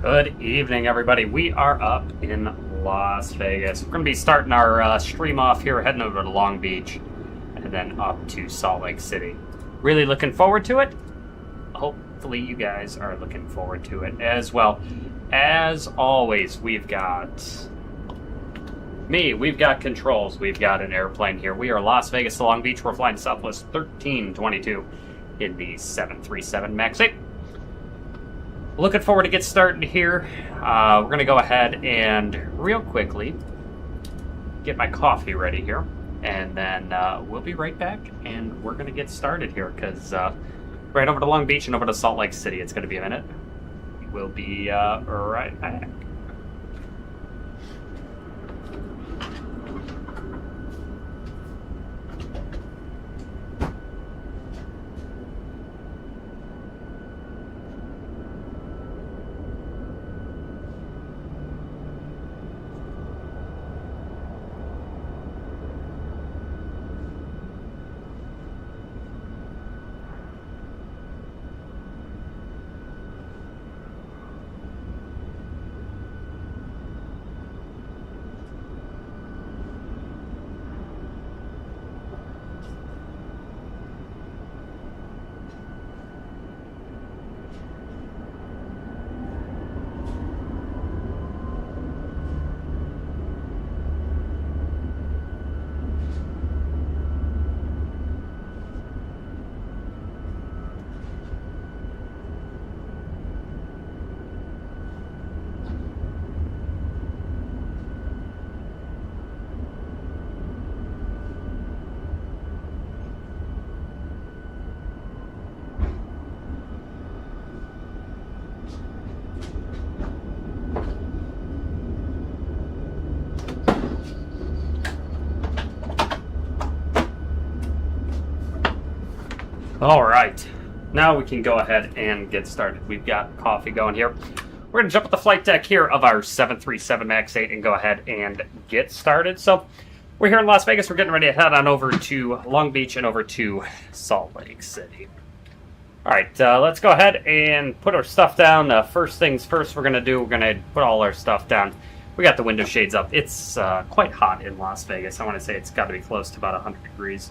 Good evening, everybody. We are up in Las Vegas. We're going to be starting our stream off here, heading over to Long Beach, and then up to Salt Lake City. Really looking forward to it. Hopefully you guys are looking forward to it as well. As always, we've got me, we've got controls, we've got an airplane here. We are Las Vegas to Long Beach. We're flying Southwest 1322 in the 737 MAX8. Looking forward to get started here. We're going to go ahead and real quickly get my coffee ready here. And then we'll be right back and we're going to get started here because right over to Long Beach and over to Salt Lake City. It's going to be a minute. We'll be right back. All right, now we can go ahead and get started. We've got coffee going here. We're going to jump at the flight deck here of our 737 MAX8 and go ahead and get started. So we're here in Las Vegas. We're getting ready to head on over to Long Beach and over to Salt Lake City. All right, let's go ahead and put our stuff down. First things first, we're going to put all our stuff down. We got the window shades up. It's quite hot in Las Vegas. I want to say it's got to be close to about 100 degrees.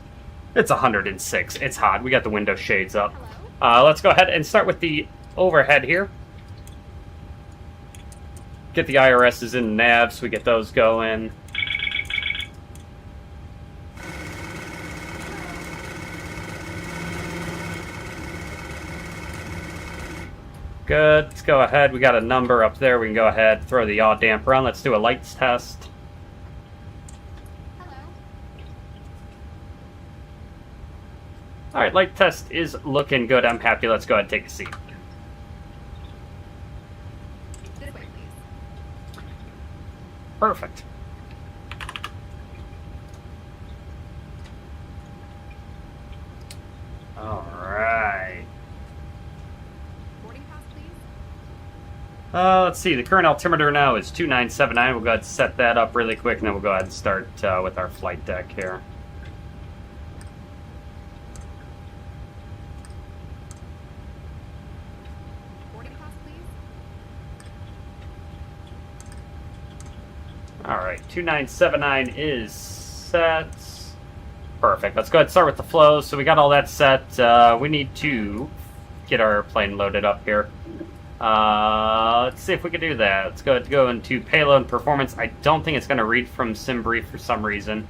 It's 106. It's hot. We got the window shades up. Let's go ahead and start with the overhead here. Get the IRSs in the navs. We get those going. Good. Let's go ahead. We got a number up there. We can go ahead, throw the yaw damper on. Let's do a lights test. All right, light test is looking good. I'm happy. Let's go ahead and take a seat. This way, please. Perfect. All right. Boarding pass, please. Let's see. The current altimeter now is 2979. We'll go ahead and set that up really quick, and then we'll go ahead and start with our flight deck here. Alright, 2979 is set. Perfect. Let's go ahead and start with the flows. So we got all that set. We need to get our plane loaded up here. Let's see if we can do that. Let's go ahead and go into payload and performance. I don't think it's going to read from SimBrief for some reason.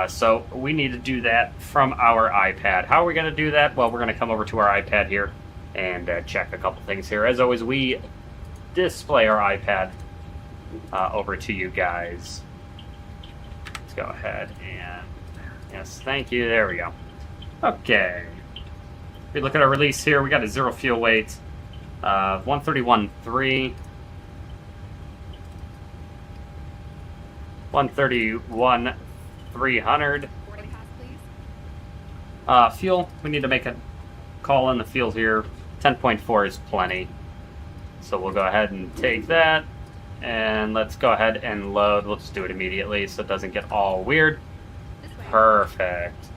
So we need to do that from our iPad. How are we going to do that? Well, we're going to come over to our iPad here and check a couple things here. As always, we display our iPad over to you guys. Let's go ahead and yes, thank you. There we go. Okay. If we look at our release here, we got a 0 fuel weight, 131.3, 131,300. Boarding pass, please. Fuel. We need to make a call on the fuel here. 10.4 is plenty, so we'll go ahead and take that. And let's go ahead and load. We'll just do it immediately so it doesn't get all weird. Perfect.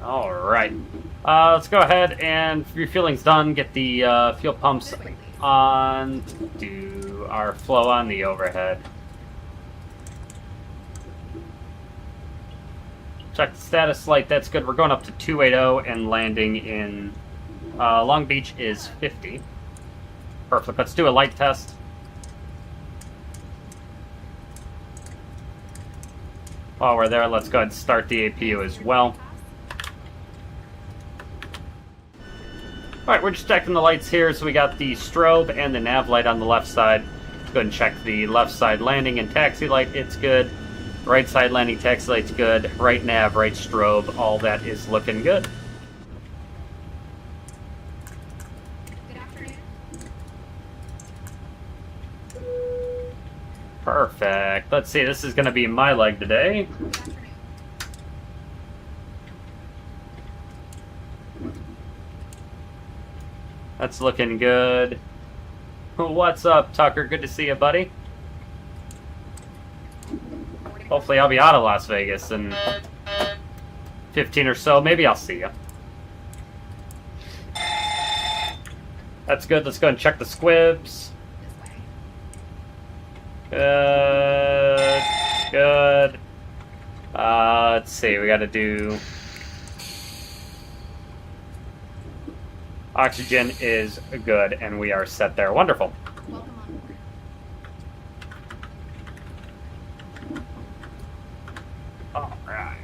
All right. Let's go ahead and refueling's done. Get the fuel pumps on. Do our flow on the overhead. Check the status light. That's good. We're going up to 280 and landing in Long Beach is 50. Perfect. Let's do a light test. While we're there, let's go ahead and start the APU as well. Alright, we're just checking the lights here. So we got the strobe and the nav light on the left side. Let's go ahead and check the left side landing and taxi light. It's good. Right side landing taxi light's good. Right nav, right strobe, all that is looking good. Good afternoon. Perfect. Let's see, this is going to be my leg today. Good afternoon. That's looking good. What's up, Tucker? Good to see you, buddy. Hopefully I'll be out of Las Vegas in 15 or so. Maybe I'll see you. That's good. Let's go and check the squibs. This way. Good. Good. Let's see. We got to do... Oxygen is good, and we are set there. Wonderful. Welcome on board. All right.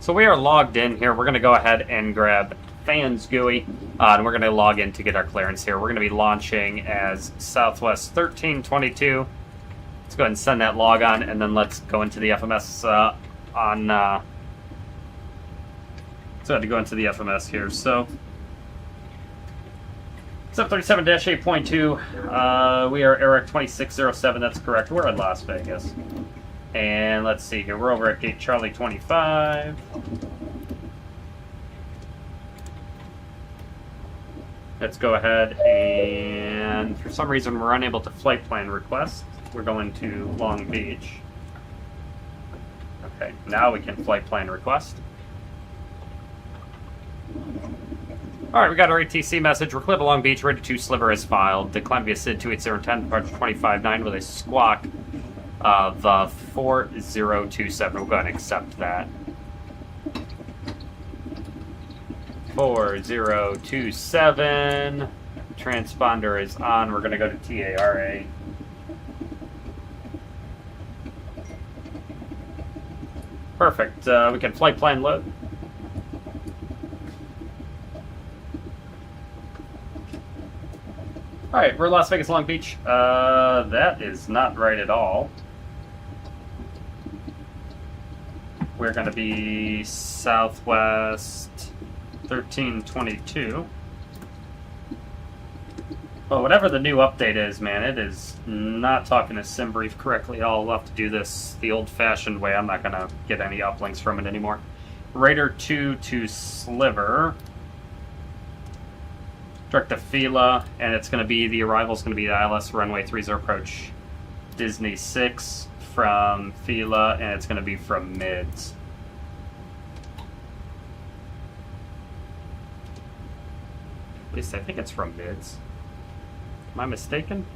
So we are logged in here. We're going to go ahead and grab Fans GUI, and we're going to log in to get our clearance here. We're going to be launching as Southwest 1322. Let's go ahead and send that log on, and then let's go into the FMS on... So I had to go into the FMS here. So, 737-8.2. We are Eric 2607. That's correct. We're in Las Vegas. And let's see here. We're over at gate Charlie 25. Let's go ahead and, for some reason, we're unable to flight plan request. We're going to Long Beach. Okay, now we can flight plan request. Alright, we got our ATC message. We're clear to Long Beach, ready to sliver as filed. Decline via SID 28010, departure 259 with a squawk of 4027. We'll go ahead and accept that. 4027. Transponder is on. We're going to go to TARA. Perfect. We can flight plan load. Alright, we're Las Vegas, Long Beach. That is not right at all. We're going to be Southwest 1322. Well, whatever the new update is, man, it is not talking to SimBrief correctly. I'll have to do this the old-fashioned way. I'm not going to get any uplinks from it anymore. Raider 2 to Sliver. Direct to Fila, and it's going to be, the arrival is going to be ILS runway 30 approach Disney 6 from Fila, and it's going to be from Mids. At least I think it's from Mids. Am I mistaken?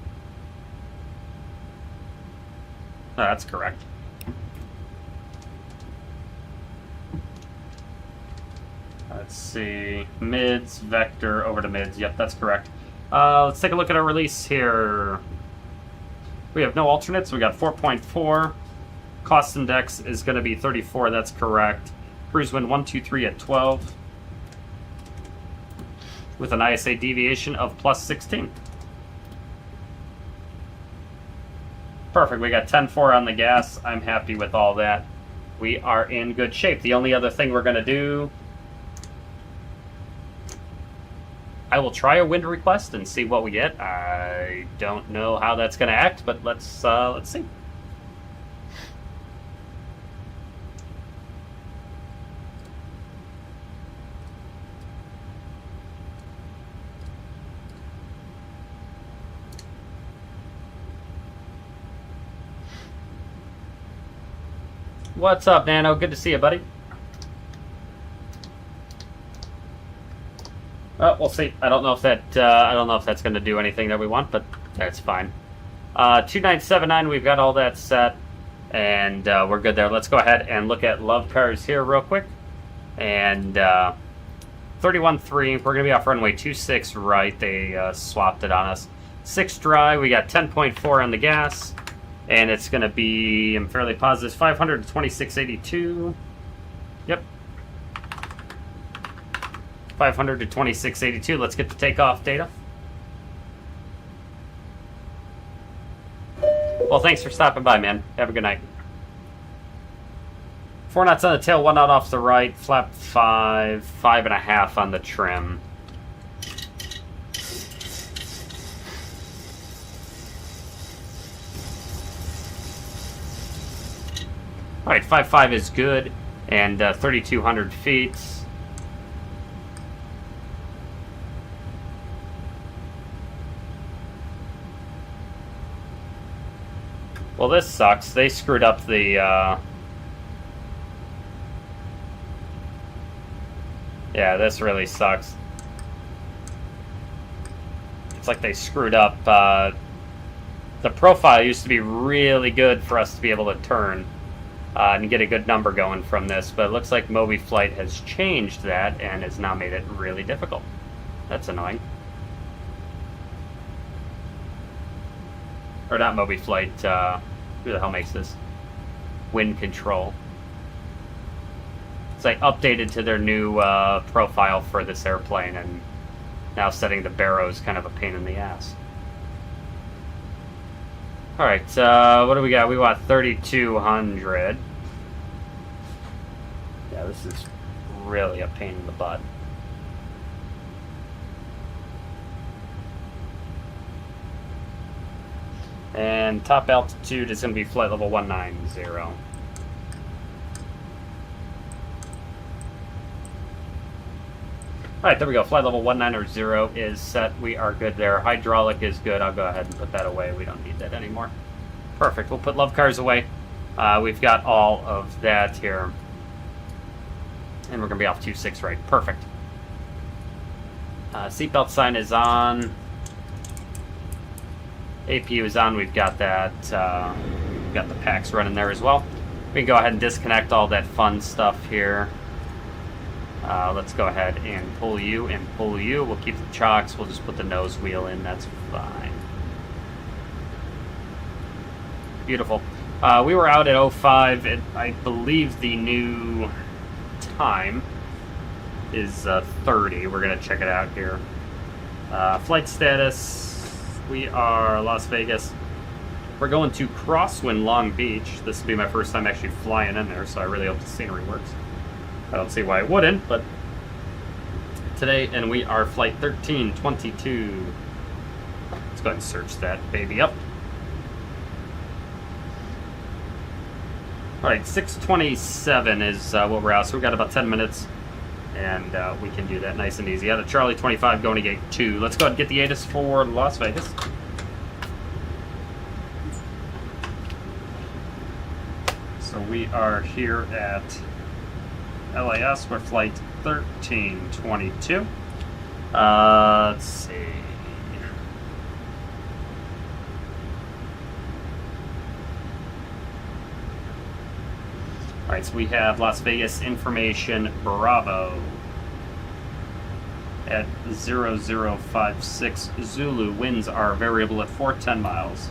No, that's correct. Let's see. Mids, vector, over to mids. Yep, that's correct. Let's take a look at our release here. We have no alternates. We got 4.4. Cost index is going to be 34. That's correct. Cruise wind 123 at 12. With an ISA deviation of plus 16. Perfect. We got 10-4 on the gas. I'm happy with all that. We are in good shape. The only other thing we're going to do... I will try a wind request and see what we get. I don't know how that's going to act, but let's see. What's up, Nano? Good to see you, buddy. We'll see. I don't know if that's going to do anything that we want, but that's fine. 2979, we've got all that set, and we're good there. Let's go ahead and look at love cars here real quick. And 31.3, we're going to be off runway 26 right. They swapped it on us. 6 dry, we got 10.4 on the gas, and it's going to be, I'm fairly positive, 500 to 2682. Yep. 500 to 2682. Let's get the takeoff data. Well, thanks for stopping by, man. Have a good night. 4 knots on the tail, 1 knot off the right, flap 5, 5.5 on the trim. Alright, 5.5 is good, and 3,200 feet. Well, this sucks. They screwed up the, yeah, this really sucks. It's like they screwed up, the profile used to be really good for us to be able to turn, and get a good number going from this, but it looks like MobiFlight has changed that and has now made it really difficult. That's annoying. Or not MobiFlight, who the hell makes this? Winctrl. It's like updated to their new profile for this airplane, and now setting the barrow is kind of a pain in the ass. Alright, what do we got? We want 3,200. Yeah, this is really a pain in the butt. And top altitude is going to be flight level 190. Alright, there we go. Flight level 190 is set. We are good there. Hydraulic is good. I'll go ahead and put that away. We don't need that anymore. Perfect. We'll put love cars away. We've got all of that here. And we're going to be off 26 right. Perfect. Seatbelt sign is on. APU is on. We've got that. We've got the packs running there as well. We can go ahead and disconnect all that fun stuff here. Let's go ahead and pull you and pull you. We'll keep the chocks. We'll just put the nose wheel in. That's fine. Beautiful. We were out at 05. I believe the new time is 30. We're going to check it out here. Flight status. We are Las Vegas. We're going to Crosswind Long Beach. This will be my first time actually flying in there, so I really hope the scenery works. I don't see why it wouldn't, but today, and we are flight 1322. Let's go ahead and search that baby up. All right, 6:27 is what we're out, so we've got about 10 minutes, and we can do that nice and easy. Out of Charlie 25 going to gate 2. Let's go ahead and get the ATIS for Las Vegas. So we are here at LAS for flight 1322. Let's see. Alright, so we have Las Vegas information Bravo at 0056 Zulu. Winds are variable at 410 miles.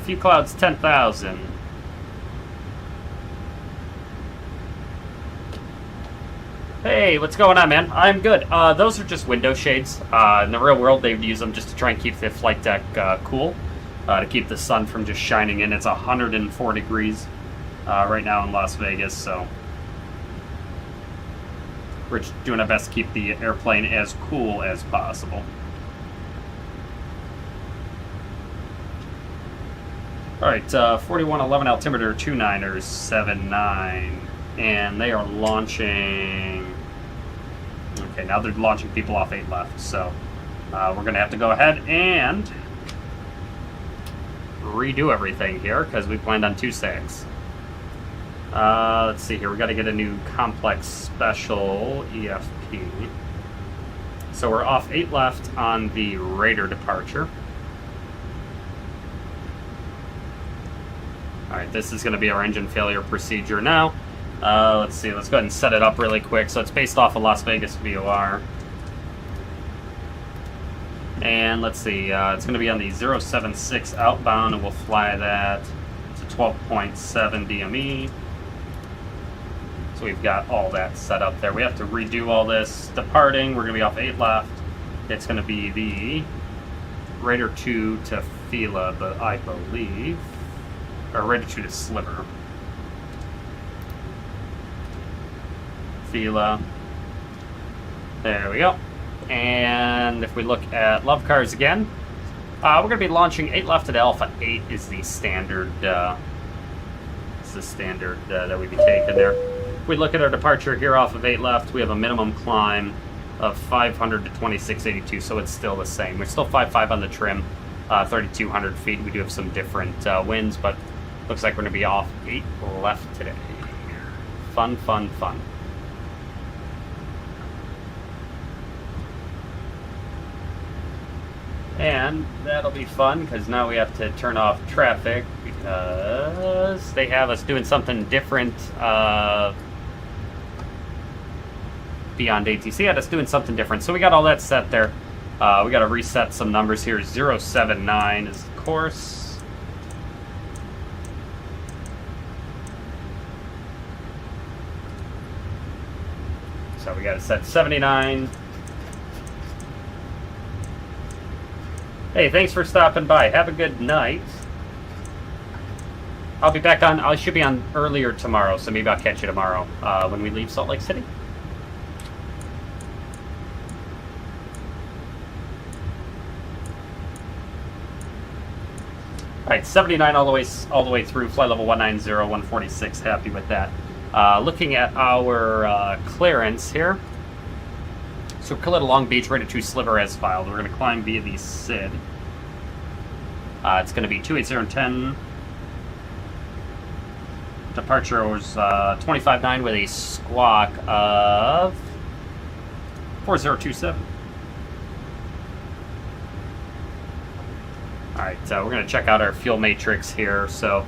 Few clouds, 10,000. Hey, what's going on, man? I'm good. Those are just window shades. In the real world, they'd use them just to try and keep the flight deck cool, to keep the sun from just shining in. It's 104 degrees right now in Las Vegas, so we're just doing our best to keep the airplane as cool as possible. Alright, 4111 altimeter, 29ers, 79, and they are launching. Okay, now they're launching people off 8 left, so We're going to have to go ahead and redo everything here because we planned on 2 sags. Let's see here. We got to get a new complex special EFP. So we're off 8 left on the Raider departure. Alright, this is going to be our engine failure procedure now. Let's see, let's go ahead and set it up really quick. So it's based off of Las Vegas VOR. And let's see, it's going to be on the 076 outbound, and we'll fly that to 12.7 DME. So we've got all that set up there. We have to redo all this. Departing, we're going to be off 8 left. It's going to be the Raider 2 to Fila, but I believe, or Raider 2 to Sliver. Fila. There we go. And if we look at Love Cars again, we're going to be launching 8 left at Alpha. 8 is the standard. That we'd be taking there. If we look at our departure here off of 8 left, we have a minimum climb of 500 to 2682, so it's still the same. We're still 5.5 on the trim, 3,200 feet. We do have some different winds, but looks like we're going to be off 8 left today. Fun, fun, fun. And that'll be fun because now we have to turn off traffic because they have us doing something different. Beyond ATC had us doing something different. So we got all that set there. We got to reset some numbers here. 079 is the course. So we got to set 79. Hey, thanks for stopping by. Have a good night. I'll be back on. I should be on earlier tomorrow, so maybe I'll catch you tomorrow when we leave Salt Lake City. All right, 79 all the way through. Flight level 190, 146. Happy with that. Looking at our clearance here. So we're cleared to Long Beach, Raider 2 Sliver as filed. We're going to climb via the SID. It's going to be 28010. Departure was 25.9 with a squawk of 4027. Alright, we're going to check out our fuel matrix here. So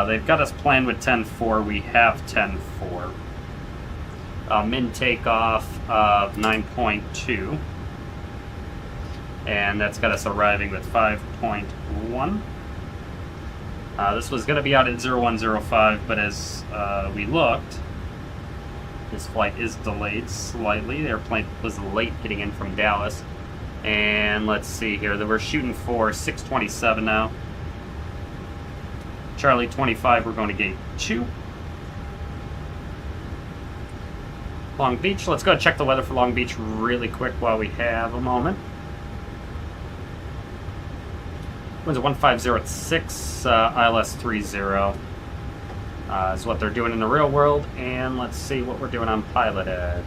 they've got us planned with 10.4. We have 10.4. Min takeoff of 9.2. And that's got us arriving with 5.1. This was going to be out at 0105, but as we looked, this flight is delayed slightly. The airplane was late getting in from Dallas. And let's see here, we're shooting for 627 now. Charlie 25, we're going to gate 2. Long Beach, let's go check the weather for Long Beach really quick while we have a moment. Winds at 1506, ILS 30 is what they're doing in the real world. And let's see what we're doing on PilotEdge.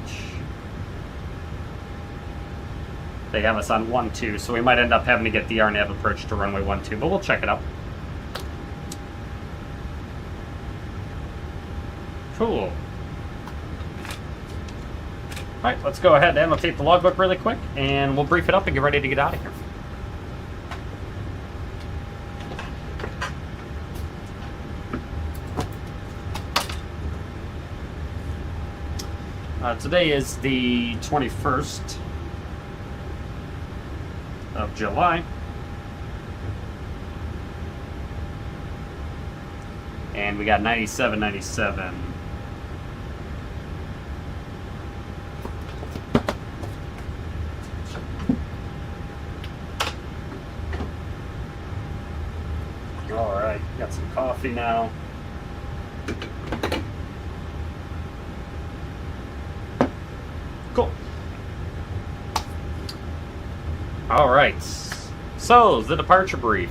They have us on 12, so we might end up having to get the RNAV approach to runway 12, but we'll check it out. Cool. Alright, let's go ahead and annotate the logbook really quick, and we'll brief it up and get ready to get out of here. Today is the 21st of July. And we got 97.97. All right, got some coffee now. Cool. All right. So, the departure brief.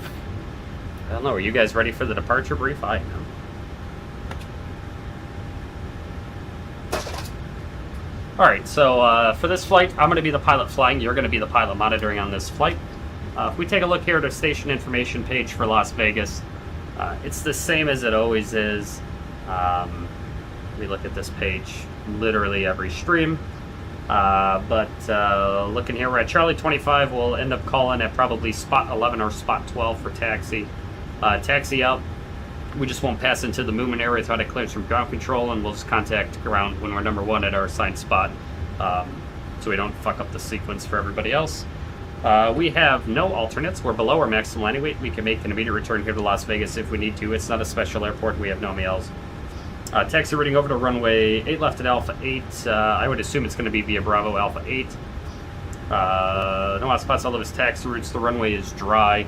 I don't know, are you guys ready for the departure brief? I am. Alright, so for this flight, I'm going to be the pilot flying. You're going to be the pilot monitoring on this flight. If we take a look here at our station information page for Las Vegas, it's the same as it always is. We look at this page literally every stream. But looking here, we're at Charlie 25. We'll end up calling at probably spot 11 or spot 12 for taxi. Taxi out. We just won't pass into the movement area without a clearance from ground control, and we'll just contact ground when we're number 1 at our assigned spot, so we don't fuck up the sequence for everybody else. We have no alternates. We're below our maximum landing weight. We can make an immediate return here to Las Vegas if we need to. It's not a special airport. We have no meals. Taxi routing over to runway 8 left at Alpha 8. I would assume it's going to be via Bravo Alpha 8. No hot spots all of his taxi routes. The runway is dry.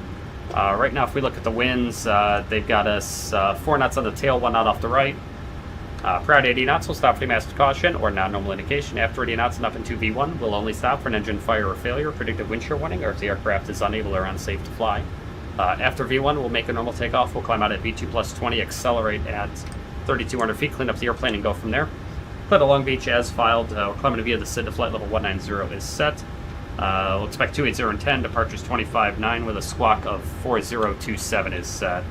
Right now, if we look at the winds, they've got us 4 knots on the tail, 1 knot off the right. Prior to 80 knots, we'll stop for master caution or non-normal indication. After 80 knots and up into V1, we'll only stop for an engine fire or failure, predicted wind shear warning, or if the aircraft is unable or unsafe to fly. After V1, we'll make a normal takeoff. We'll climb out at V2 plus 20, accelerate at 3,200 feet, clean up the airplane, and go from there. Flight to Long Beach as filed. We're climbing via the SID to flight level 190 is set. We'll expect 280 and 10, departures 25-9 with a squawk of 4027 is set.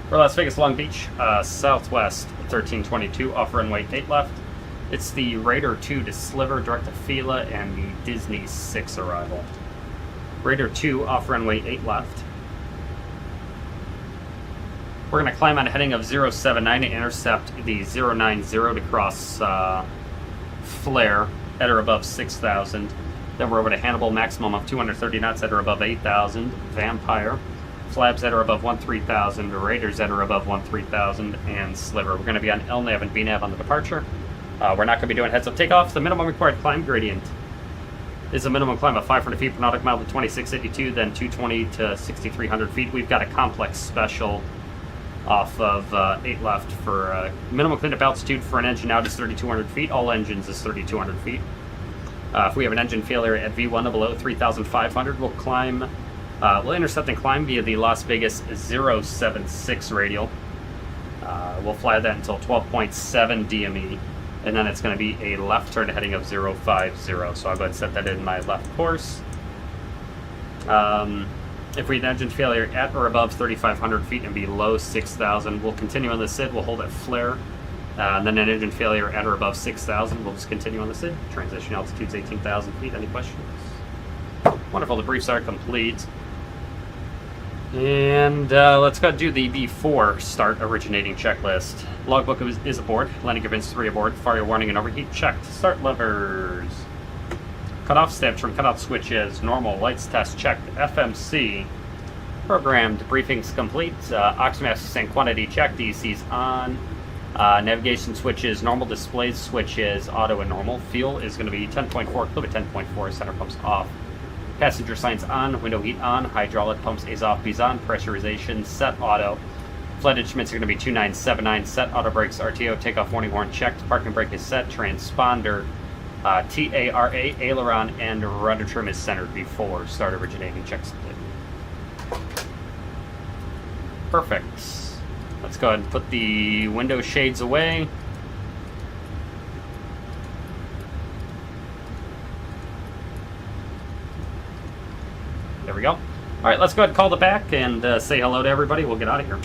For Las Vegas Long Beach, Southwest 1322, off runway 8 left. It's the Raider 2 to Sliver, direct to Fila, and the Disney 6 arrival. Raider 2 off runway 8 left. We're going to climb on a heading of 079 and intercept the 090 to cross Flare at or above 6,000. Then we're over to Hannibal, maximum of 230 knots at or above 8,000. Vampire, flaps at or above 13,000. Raiders at or above 13,000. And Sliver. We're going to be on LNAV and VNAV on the departure. We're not going to be doing heads-up takeoff. The minimum required climb gradient is a minimum climb of 500 feet per nautical mile to 2682, then 220 to 6,300 feet. We've got a complex special off of 8 left for minimum cleanup altitude for an engine out is 3,200 feet. All engines is 3,200 feet. If we have an engine failure at V1 or below 3,500, we'll climb. We'll intercept and climb via the Las Vegas 076 radial. We'll fly that until 12.7 DME, and then it's going to be a left turn heading of 050. So I'll go ahead and set that in my left course. If we have an engine failure at or above 3,500 feet and below 6,000, we'll continue on the SID. We'll hold at flare. And then an engine failure at or above 6,000, we'll just continue on the SID. Transition altitude's 18,000 feet. Any questions? Wonderful. The briefs are complete. And let's go do the V4 start originating checklist. Logbook is aboard. Landing gear 3 aboard. Fire warning and overheat checked. Start levers. Cutoff steps from cutoff switches. Normal. Lights test checked. FMC. Programmed. Briefings complete. Oxymask and quantity checked. DC's on. Navigation switches. Normal displays switches. Auto and normal. Fuel is going to be 10.4. Clip at 10.4. Center pumps off. Passenger signs on. Window heat on. Hydraulic pumps A's off. B's on. Pressurization set auto. Flight instruments are going to be 2979. Set auto brakes. RTO. Takeoff warning horn checked. Parking brake is set. Transponder. TARA, aileron, and rudder trim is centered before start originating checks. Perfect. Let's go ahead and put the window shades away. There we go. All right, let's go ahead and call the back and say hello to everybody. We'll get out of here.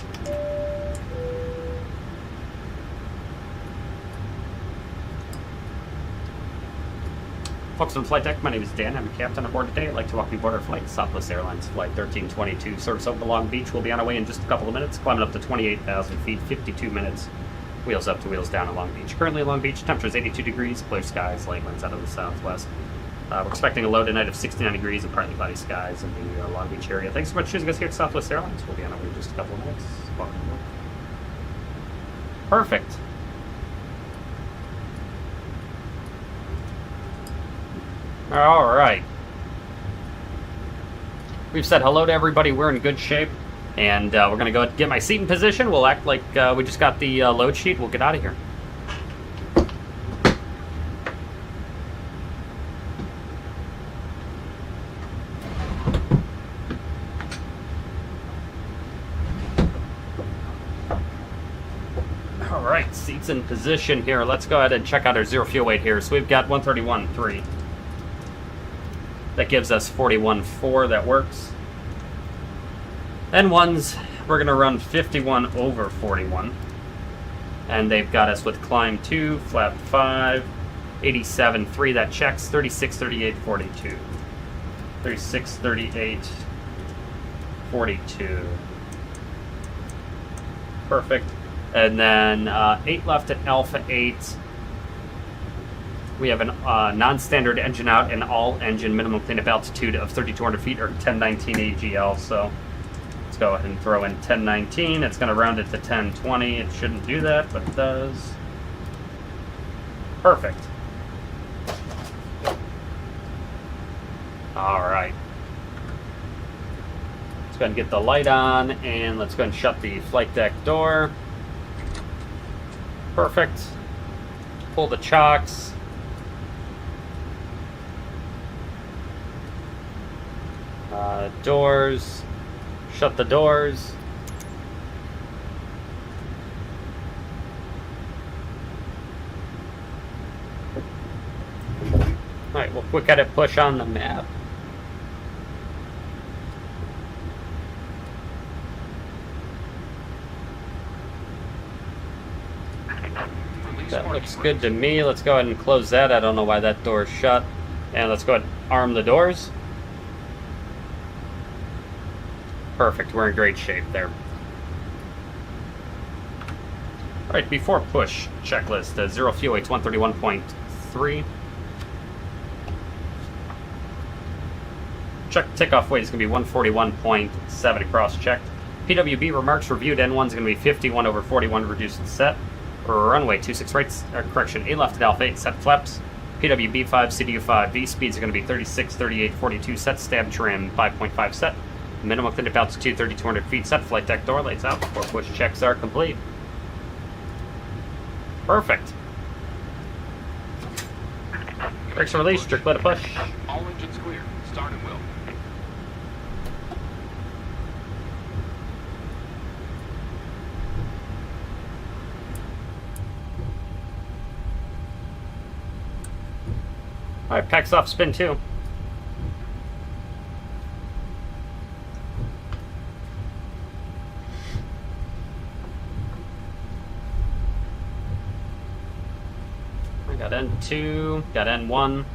Folks on flight deck, my name is Dan. I'm a captain aboard today. I'd like to welcome you aboard our flight, Southwest Airlines Flight 1322. Service over to Long Beach. We'll be on our way in just a couple of minutes, climbing up to 28,000 feet, 52 minutes. Wheels up to wheels down at Long Beach. Currently at Long Beach, temperature is 82 degrees, clear skies, light winds out of the southwest. We're expecting a low tonight of 69 degrees and partly cloudy skies in the Long Beach area. Thanks so much for choosing us here at Southwest Airlines. We'll be on our way in just a couple of minutes. Welcome aboard. Perfect. All right. We've said hello to everybody. We're in good shape. And we're going to go get my seat in position. We'll act like we just got the load sheet. We'll get out of here. All right, seats in position here. Let's go ahead and check out our zero fuel weight here. So we've got 131.3. That gives us 41.4. That works. N1s, we're going to run 51 over 41. And they've got us with climb 2, flap 5, 87.3. That checks 36.38, 42. 36.38, 42. Perfect. And then 8 left at Alpha 8. We have a non-standard engine out and all engine minimum cleanup altitude of 3,200 feet or 1019 AGL. So let's go ahead and throw in 1019. It's going to round it to 1020. It shouldn't do that, but it does. Perfect. All right. Let's go ahead and get the light on, and let's go ahead and shut the flight deck door. Perfect. Pull the chocks. Doors. Shut the doors. Alright, we'll quick edit push on the map. That looks good to me. Let's go ahead and close that. I don't know why that door is shut. And let's go ahead and arm the doors. Perfect. We're in great shape there. Alright, before push checklist, zero fuel weight's 131.3. Check takeoff weight is going to be 141.7 across checked. PWB remarks reviewed. N1 is going to be 51 over 41 reduced set. Runway 26 right, correction, 8 left at Alpha 8, set flaps. PWB 5, CDU 5, V speeds are going to be 36, 38, 42, set stab trim 5.5 set. Minimum cleanup altitude 3,200 feet, set flight deck door lights out before push checks are complete. Perfect. Brakes are released, strict let it push. All engines clear, start and will. Alright, packs off spin 2. We got N2, got N1.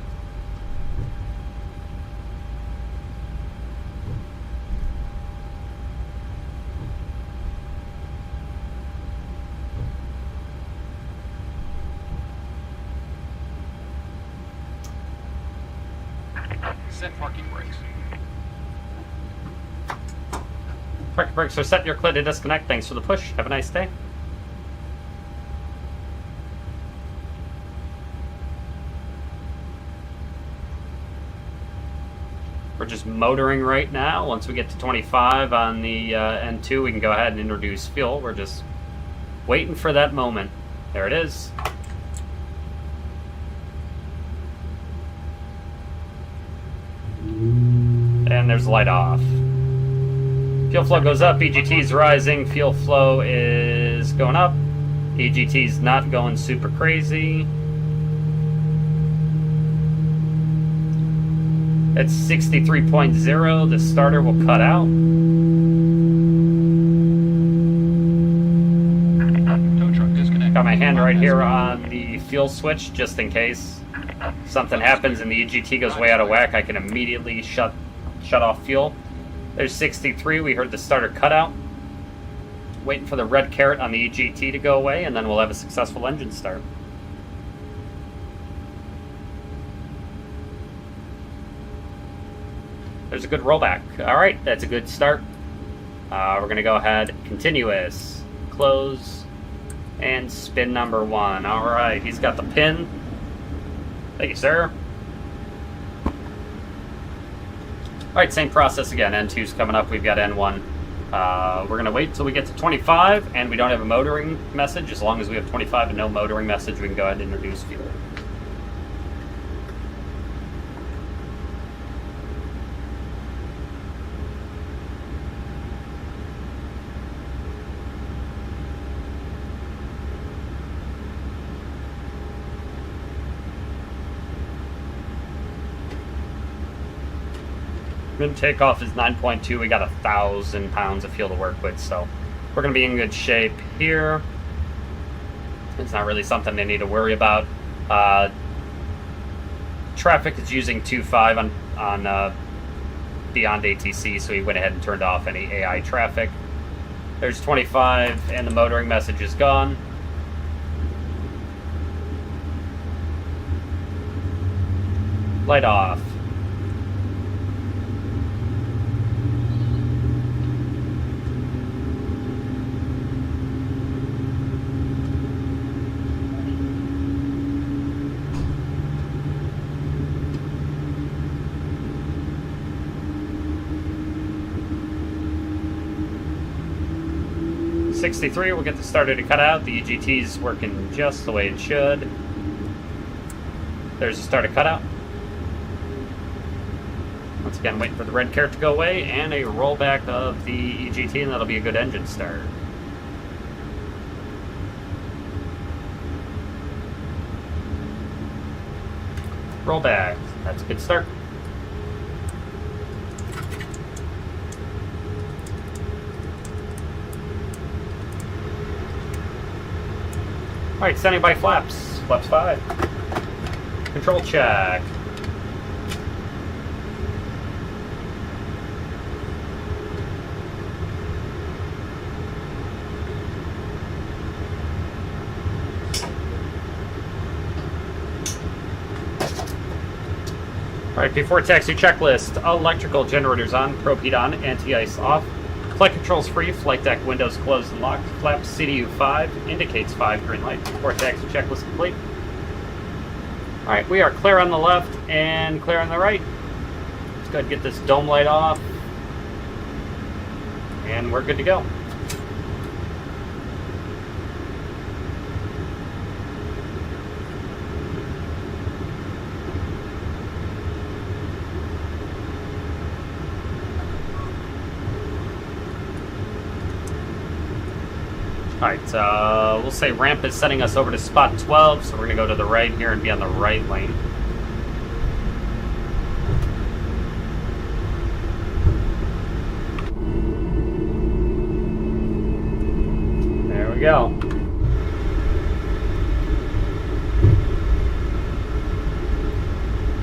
Set parking brakes. Parking brakes are set, you're clear to disconnect. Thanks for the push. Have a nice day. We're just motoring right now. Once we get to 25 on the N2, we can go ahead and introduce fuel. We're just waiting for that moment. There it is. And there's the light off. Fuel flow goes up, EGT is rising, fuel flow is going up. EGT is not going super crazy. It's 63.0, the starter will cut out. Tow truck disconnect. Got my hand right here on the fuel switch, just in case something happens and the EGT goes way out of whack, I can immediately shut off fuel. There's 63, we heard the starter cut out. Waiting for the red caret on the EGT to go away, and then we'll have a successful engine start. There's a good rollback. Alright, that's a good start. We're going to go ahead, continuous, close, and spin number 1. Alright, he's got the pin. Thank you, sir. Alright, same process again. N2's coming up, we've got N1. We're going to wait till we get to 25, and we don't have a motoring message. As long as we have 25 and no motoring message, we can go ahead and introduce fuel. Min takeoff is 9.2. We got 1,000 pounds of fuel to work with, so we're going to be in good shape here. It's not really something they need to worry about. Traffic is using 2.5 on beyond ATC, so he went ahead and turned off any AI traffic. There's 25, and the motoring message is gone. Light off. .63, we'll get the starter to cut out. The EGT's working just the way it should. There's the starter cutout. Once again, waiting for the red carrot to go away and a rollback of the EGT, and that'll be a good engine start. Rollback. That's a good start. Alright, standing by flaps. Flaps 5. Control check. Alright, before taxi checklist, electrical generators on, probe heat on, anti-ice off. Flight controls free, flight deck windows closed and locked. Flaps CDU 5, indicates 5, green light. Before taxi checklist complete. Alright, we are clear on the left and clear on the right. Let's go ahead and get this dome light off. And we're good to go. Alright, we'll say ramp is sending us over to spot 12, so we're going to go to the right here and be on the right lane. There we go.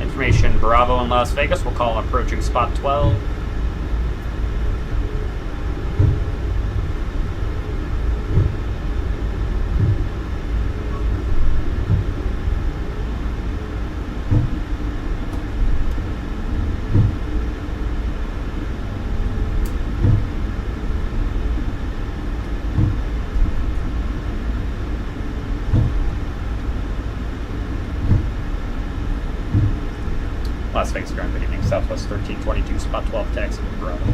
Information Bravo in Las Vegas, we'll call approaching spot 12. Las Vegas ground, good evening. Southwest 1322, spot 12, taxi to Bravo.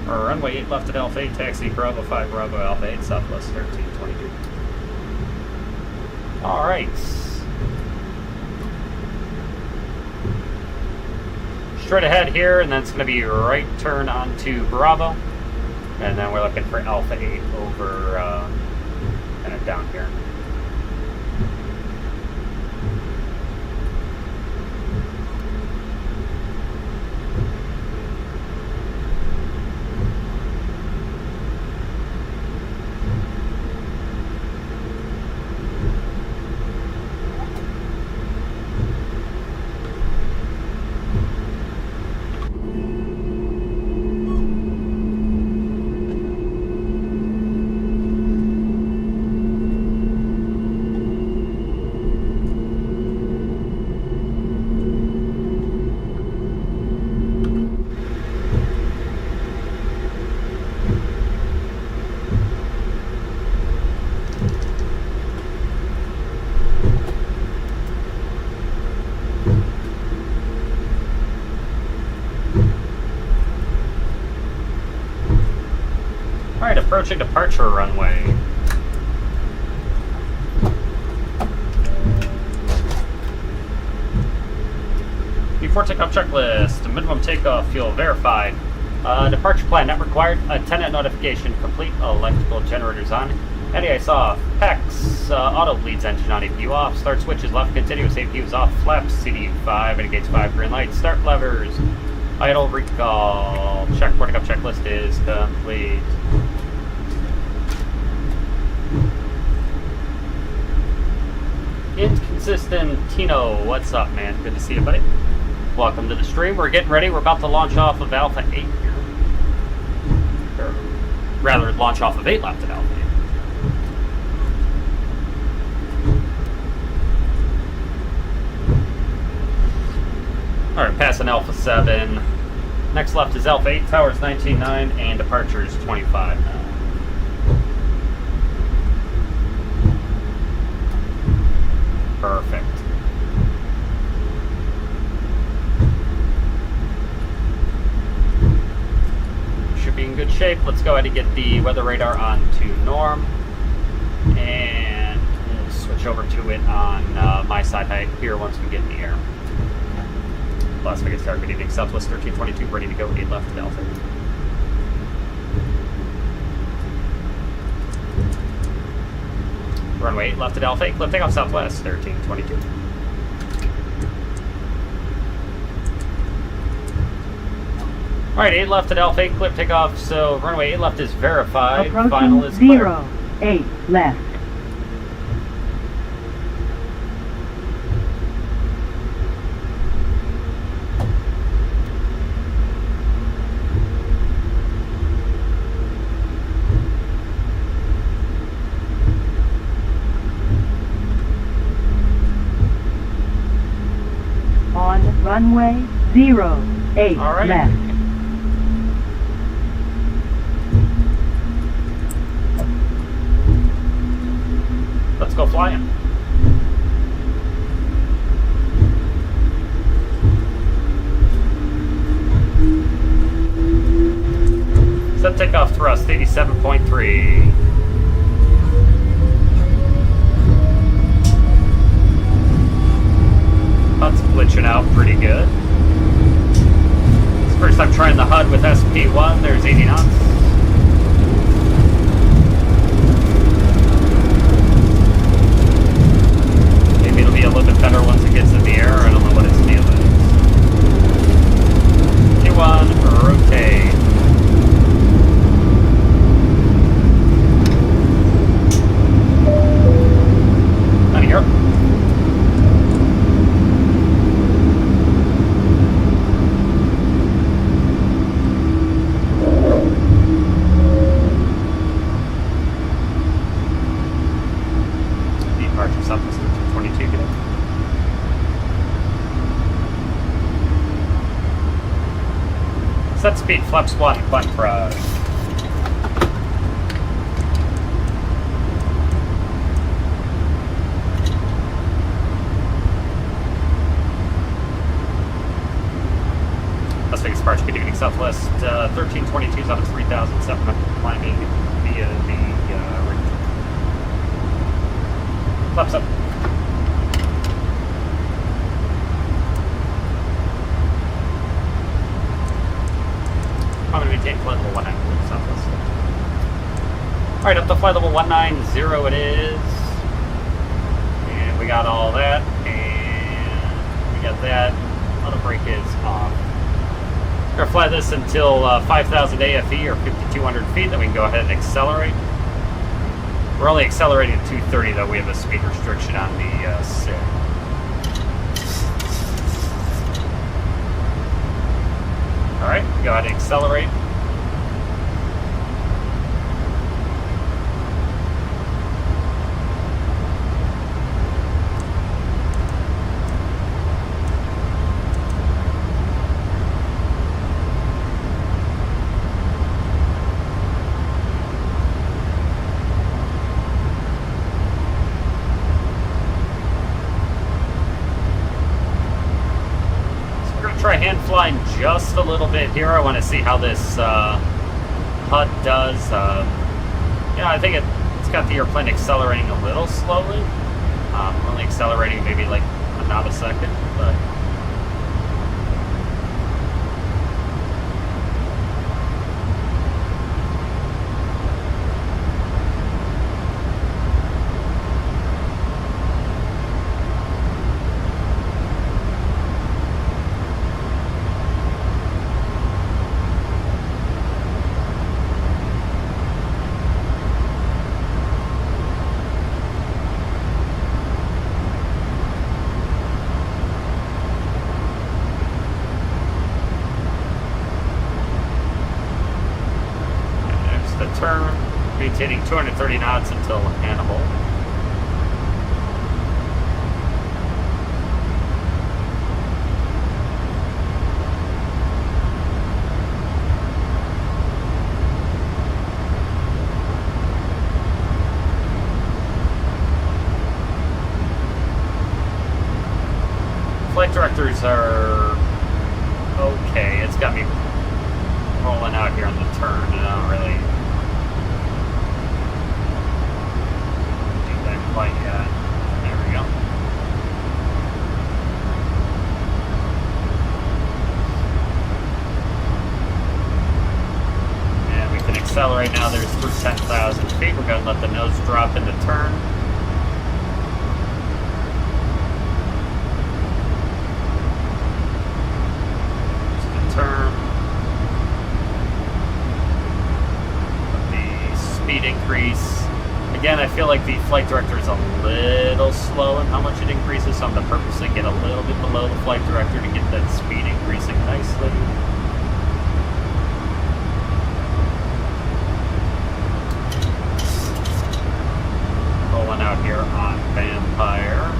Runway 8 left at Alpha 8, taxi Bravo 5, Bravo Alpha 8, Southwest 1322. Alright. Straight ahead here, and then it's going to be right turn onto Bravo, and then we're looking for Alpha 8 over kind of down here. Alright, approaching departure runway. Before takeoff checklist, minimum takeoff fuel verified. Departure plan not required. Attendant notification complete. Electrical generators on. NDI off. PEX. Auto bleeds engine on. APU off. Start switches left. Continuous. APU is off. Flaps. CD5. Indicates 5 green lights. Start levers. Idle recall. Check. Boarding up checklist is complete. Inconsistent Tino, what's up, man? Good to see you, buddy. Welcome to the stream. We're getting ready. We're about to launch off of Alpha 8 here. Or rather, launch off of 8 left at Alpha 8. Alright, passing Alpha 7. Next left is Alpha 8, towers 19.9, and departures 25 now. Perfect. Should be in good shape. Let's go ahead and get the weather radar on to norm. And we'll switch over to it on my side height here once we get in the air. Las Vegas Star, good evening. Southwest 1322, ready to go. 8 left at Alpha. Runway 8 left at Alpha 8, clip takeoff Southwest 1322. Alright, 8 left at Alpha 8, clip takeoff, so runway 8 left is verified. Approaching Final is clear. 08 left. Runway 08 right. left. Let's go flying. Set takeoff thrust 87.3. HUD's glitching out pretty good. It's the first time trying the HUD with SP1. There's 80 knots. Maybe it'll be a little bit better once it gets in the air. I don't know what its deal is. T1, rotate. Out of here. Southwest 22 today. Set speed, flaps 1, Quadrant. Las Vegas Sparks, good evening. Southwest 1322 is out of 3,700 climbing via the ring. Flaps up. I'm going to maintain flight level 190 Southwest. Alright, up to flight level 190 it is. And we got all that. And we got that. Auto brake is off. We're going to fly this until 5,000 AFE or 5,200 feet, then we can go ahead and accelerate. We're only accelerating at 230, though. We have a speed restriction on the SIG. Alright, go ahead and accelerate. Try hand flying just a little bit here. I want to see how this HUD does. Yeah, I think it's got the airplane accelerating a little slowly. Only accelerating maybe like not a second, but turn, maintaining 230 knots until Hannibal. Flight directors are okay. It's got me rolling out here on the turn, and I don't really do that quite yet. There we go. And we can accelerate now. There's through 10,000 feet. We're going to let the nose drop into turn. Increase. Again, I feel like the flight director is a little slow in how much it increases, so I'm going to purposely get a little bit below the flight director to get that speed increasing nicely. Rolling out here on Vampire.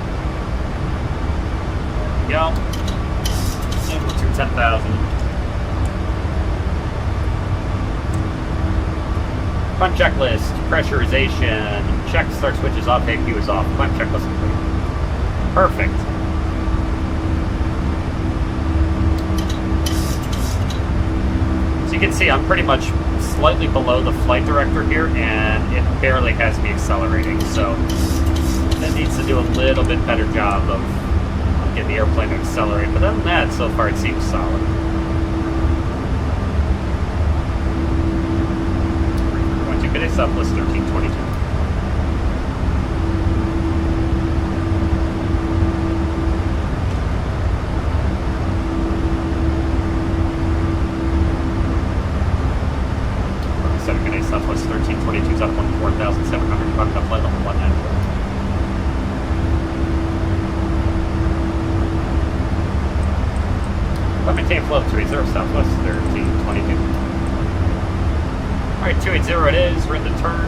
There we go. And we're to 10,000. Climb checklist, pressurization, check start switches off, APU is off, climb checklist complete. Perfect. So you can see I'm pretty much slightly below the flight director here, and it barely has me accelerating, so that needs to do a little bit better job of getting the airplane to accelerate, but other than that, so far it seems solid. Good Southwest 1322. Good day Southwest 1322 is up on 4,700. Bucked up flight level 19. Maintain flow 280 Southwest 1322. Alright, 280 it is. We're in the turn.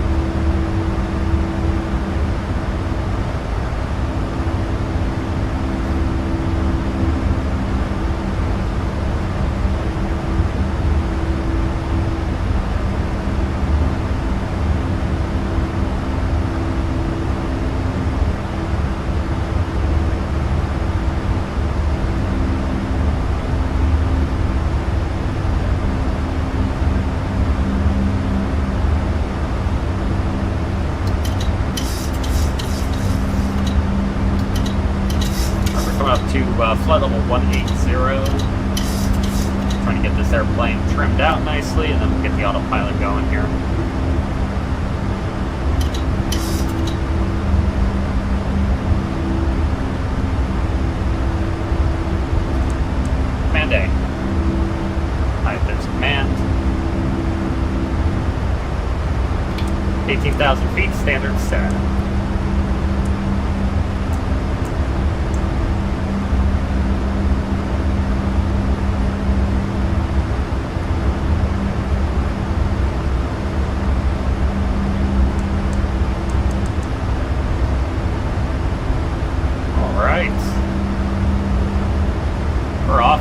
Flight level 180. Trying to get this airplane trimmed out nicely, and then we'll get the autopilot going here. Command A. Alright, there's command. 18,000 feet, standard set.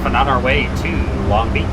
And on our way to Long Beach.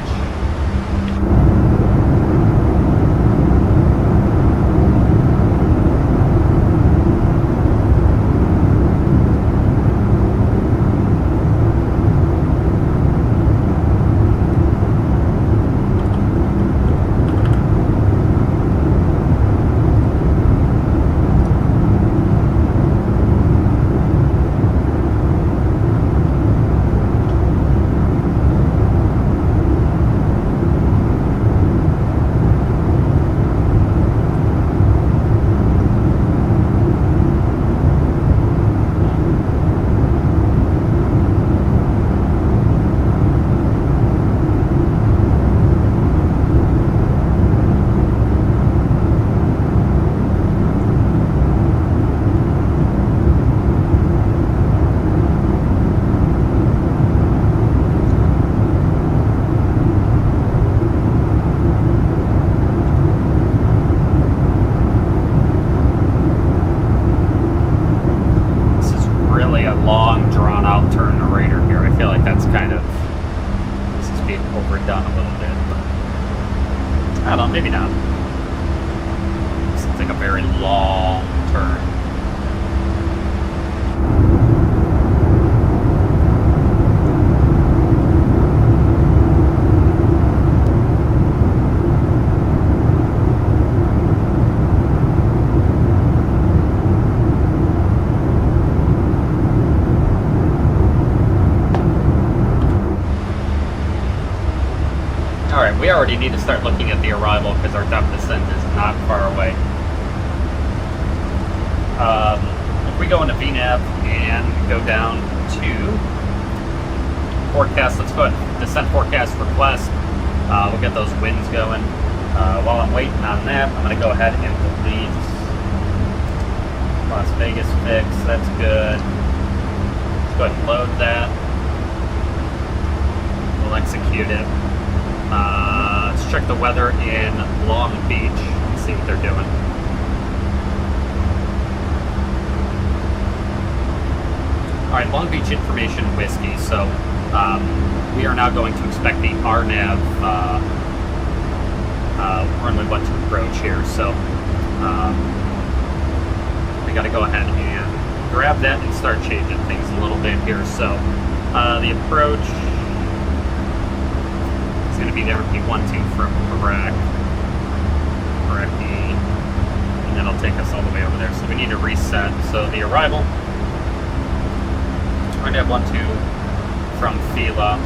I don't know, maybe not. Seems like a very long turn. Alright, we already need to start looking at the arrival because our top descent is not far away. If we go into VNAV and go down to forecast, let's go ahead, descent forecast request. We'll get those winds going. While I'm waiting on that, I'm going to go ahead and delete Las Vegas fix. That's good. Let's go ahead and load that. We'll execute it. Let's check the weather in Long Beach and see what they're doing. Alright, Long Beach Information Whiskey. So, we are now going to inspect the RNAV runway 12 approach here. So, we got to go ahead and grab that and start changing things a little bit here. So, the approach is going to be the RP12 from Iraq, and that'll take us all the way over there. So we need to reset. So the arrival, we're going to have 12 from Fila.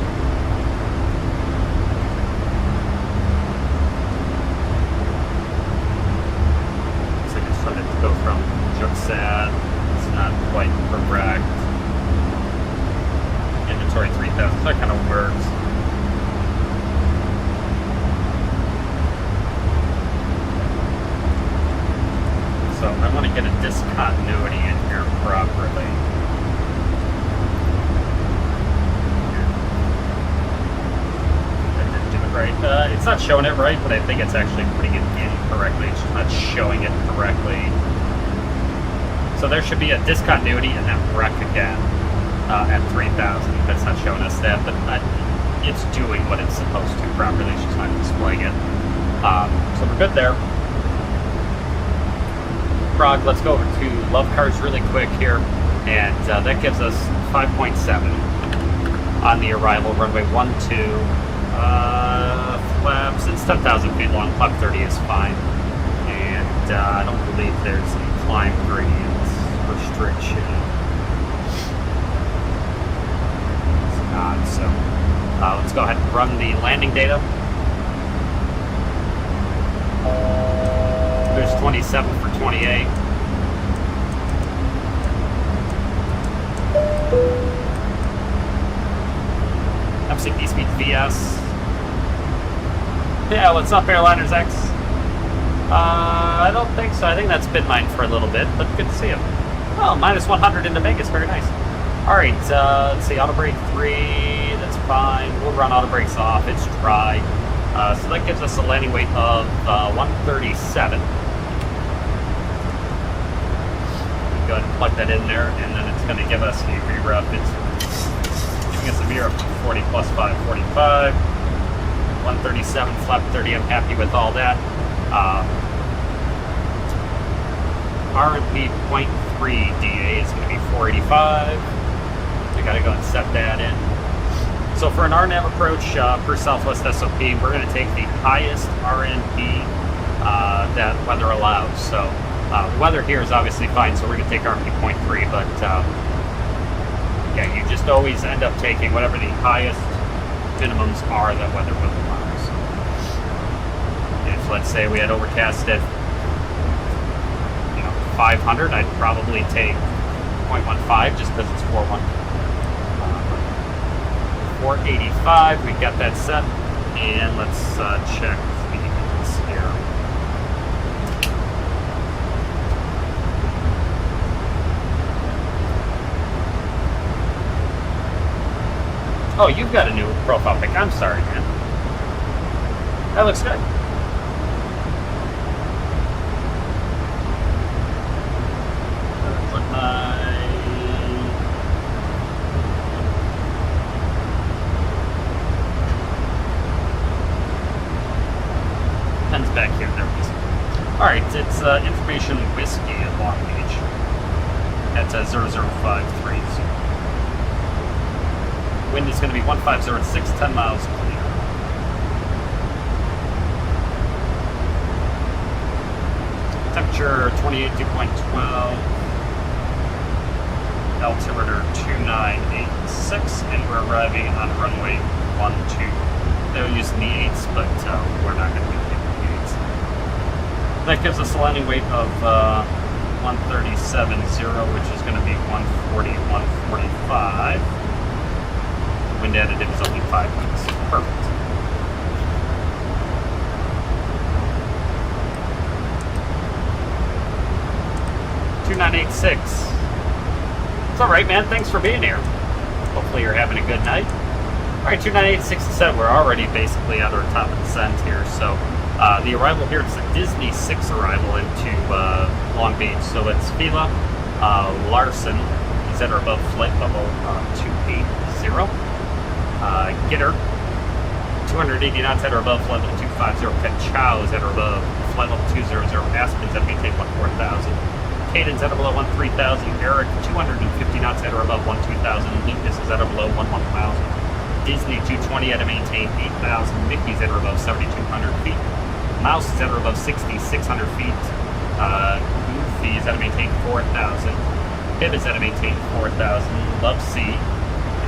Looks like it's trying to go from Juxad. It's not quite correct. Inventory 3000, so that kind of works. So I want to get a discontinuity in here properly. I didn't do it right. It's not showing it right, but I think it's actually putting it in correctly. It's just not showing it correctly. So there should be a discontinuity and then rec again at 3000. That's not showing us that, but it's doing what it's supposed to properly. It's just not displaying it. So we're good there. Prague, let's go over to Love Cars really quick here, and that gives us 5.7 on the arrival, runway 12. Flaps, it's 10,000 feet long, flap 30 is fine, and I don't believe there's a climb gradient restriction. It's not, so let's go ahead and run the landing data. There's 27 for 28. M60 Speed VS. Yeah, what's up, Airliners X? I don't think so. I think that's been mine for a little bit, but good to see him. Oh, minus 100 into Vegas. Very nice. Alright, let's see. Auto brake 3. That's fine. We'll run auto brakes off. It's dry. So that gives us a landing weight of 137. Go ahead and plug that in there, and then it's going to give us a reroute. It's giving us a VRF 40 plus 5, 45. 137, flap 30, I'm happy with all that. RMP 0.3 DA is going to be 485. We got to go and set that in. So for an RNAV approach per Southwest SOP, we're going to take the highest RNP that weather allows. So the weather here is obviously fine, so we're going to take RNP 0.3, but yeah, you just always end up taking whatever the highest minimums are that weather will allow. So if, let's say, we had overcast at 500, I'd probably take 0.15 just because it's 4.1. 485, we got that set, and let's check this here. Oh, you've got a new profile pic. I'm sorry, man. That looks good. pen's back here. There it is. Alright, it's information whiskey at Long Beach. At 00530. Wind is going to be 1506, 10 miles clear. Temperature 28.12. Altimeter 2986, and we're arriving on runway 12. They're using the 8s, but we're not going to be using the 8s. That gives us a landing weight of 137.0, which is going to be 140, 145. Wind additive is only 5 knots. Perfect. $2986. It's alright, man. Thanks for being here. Hopefully you're having a good night. Alright, 298.67. We're already basically at our top of the descent here. So, the arrival here, it's a Disney 6 arrival into Long Beach. So it's Fila, Larson. He's at or above flight level 280. Gitter, 280 knots at or above flight level 250. Chow is at or above flight level 200. Aspen's at maintain 14,000. Cadence at or below 13,000. Eric, 250 knots at or above 12,000. Lucas is at or below 11,000. Disney 220 at a maintain 8,000. Mickey's at or above 7,200 feet. Mouse is at or above 6,600 feet. Goofy is at a maintain 4,000. Bib is at a maintain 4,000. Love C.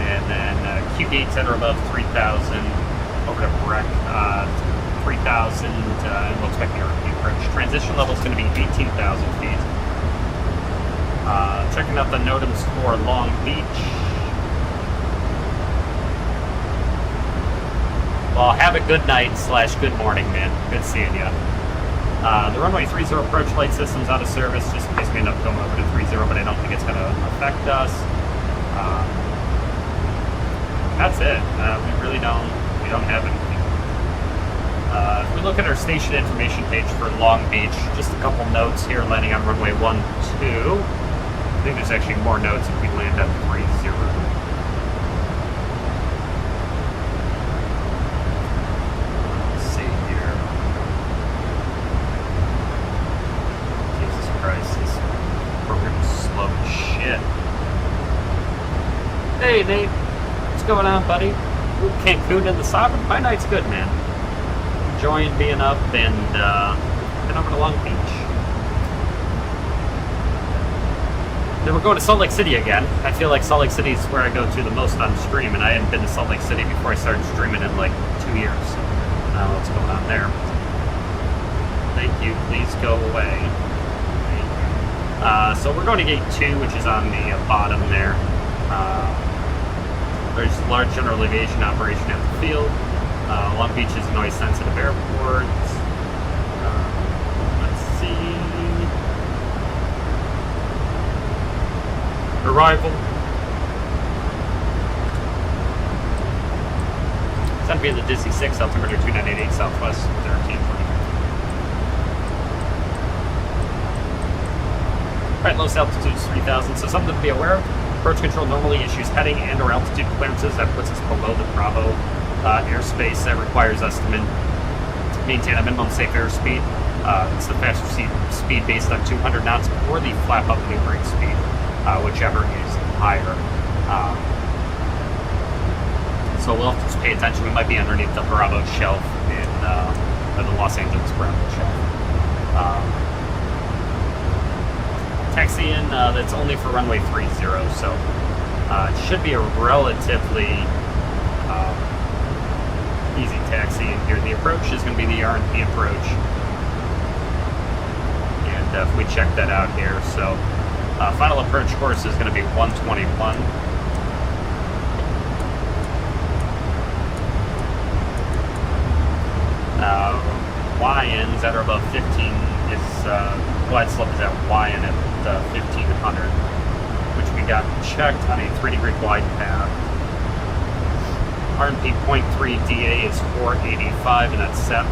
And then Q-Gate's at or above 3,000. Over to Breck, 3,000. We'll expect the approach. Transition level is going to be 18,000 feet. Checking out the NOTAMs for Long Beach. Well, have a good night / good morning, man. Good seeing you. The runway 30 approach light system's out of service, just in case we end up going over to 30, but I don't think it's going to affect us. That's it. We don't have anything. If we look at our station information page for Long Beach, just a couple notes here landing on runway 12. I think there's actually more notes if we land at 30. Let's see here. Jesus Christ, this program is slow as shit. Hey, Nate. What's going on, buddy? Ooh, Cancun in the Sovereign? My night's good, man. Enjoying being up and heading over to Long Beach. Then we're going to Salt Lake City again. I feel like Salt Lake City is where I go to the most on stream, and I hadn't been to Salt Lake City before I started streaming in like 2 years. So I don't know what's going on there. Thank you. Please go away. So we're going to Gate 2, which is on the bottom there. There's large general aviation operation at the field. Long Beach is a noise-sensitive airport. Let's see. Arrival. It's going to be in the Disney 6, altimeter 2988, Southwest 1320. Alright, lowest altitude is 3,000, so something to be aware of. Approach control normally issues heading and or altitude clearances. That puts us below the Bravo airspace. That requires us to maintain a minimum safe airspeed. It's the faster speed based on 200 knots or the flap up maneuvering speed, whichever is higher. So we'll have to just pay attention. We might be underneath the Bravo shelf in the Los Angeles Bravo shelf. Taxi in, that's only for runway 30, so it should be a relatively easy taxi in here. The approach is going to be the R&P approach, and if we check that out here, so final approach course is going to be 121. YNs that are above 15 is glide slope is at YN at 1500, which we got checked on a 3-degree glide path. R&P 0.3 DA is 485, and that's set.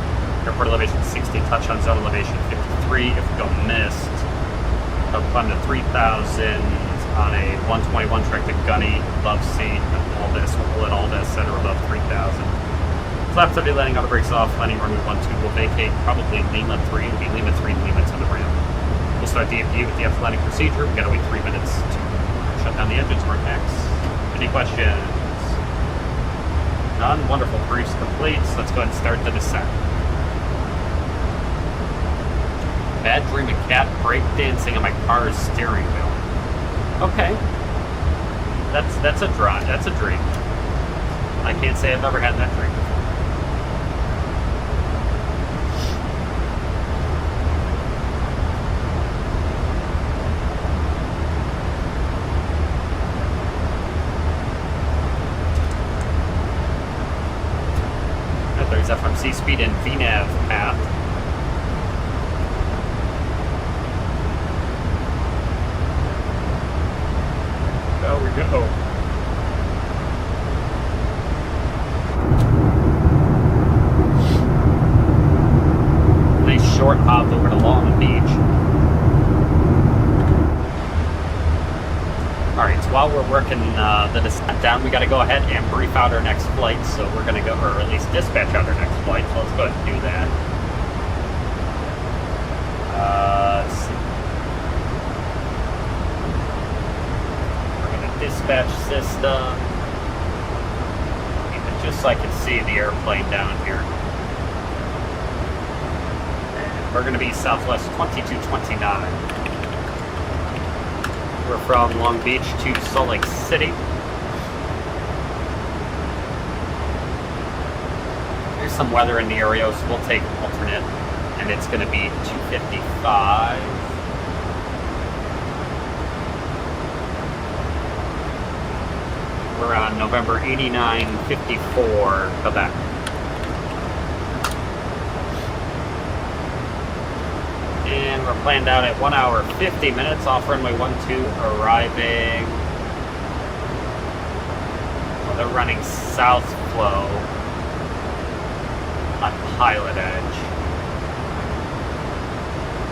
Airport elevation 60, touchdown zone elevation 53. If we go missed, they'll climb to 3,000 on a 121 track to Gunny, Love C, and all this. We'll let all this that are above 3,000. Flap 30 landing, auto brakes off, landing runway 12 will vacate, probably Lima 3, it'll be Lima 3, Lima to the ramp. We'll start the AMD with the F landing procedure. We gotta wait 3 minutes to shut down the engines for MAX. Any questions? None? Wonderful. Briefs complete, so let's go ahead and start the descent. Bad dream of cat breakdancing on my car's steering wheel. Okay. That's a drive. That's a dream. I can't say I've ever had that dream before. There's FMC speed and VNAV path. There we go. Nice short hop over to Long Beach. Alright, so while we're working the descent down, we got to go ahead and brief out our next flight. So we're going to go, or at least dispatch out our next flight. So let's go ahead and do that. Let's see. We're going to dispatch system. Just so I can see the airplane down here. And we're going to be Southwest 2229. We're from Long Beach to Salt Lake City. There's some weather in the area, so we'll take alternate, and it's going to be 255. We're on November 8954, Quebec. And we're planned out at 1 hour 50 minutes off runway 12, arriving. Well, they're running south flow on PilotEdge.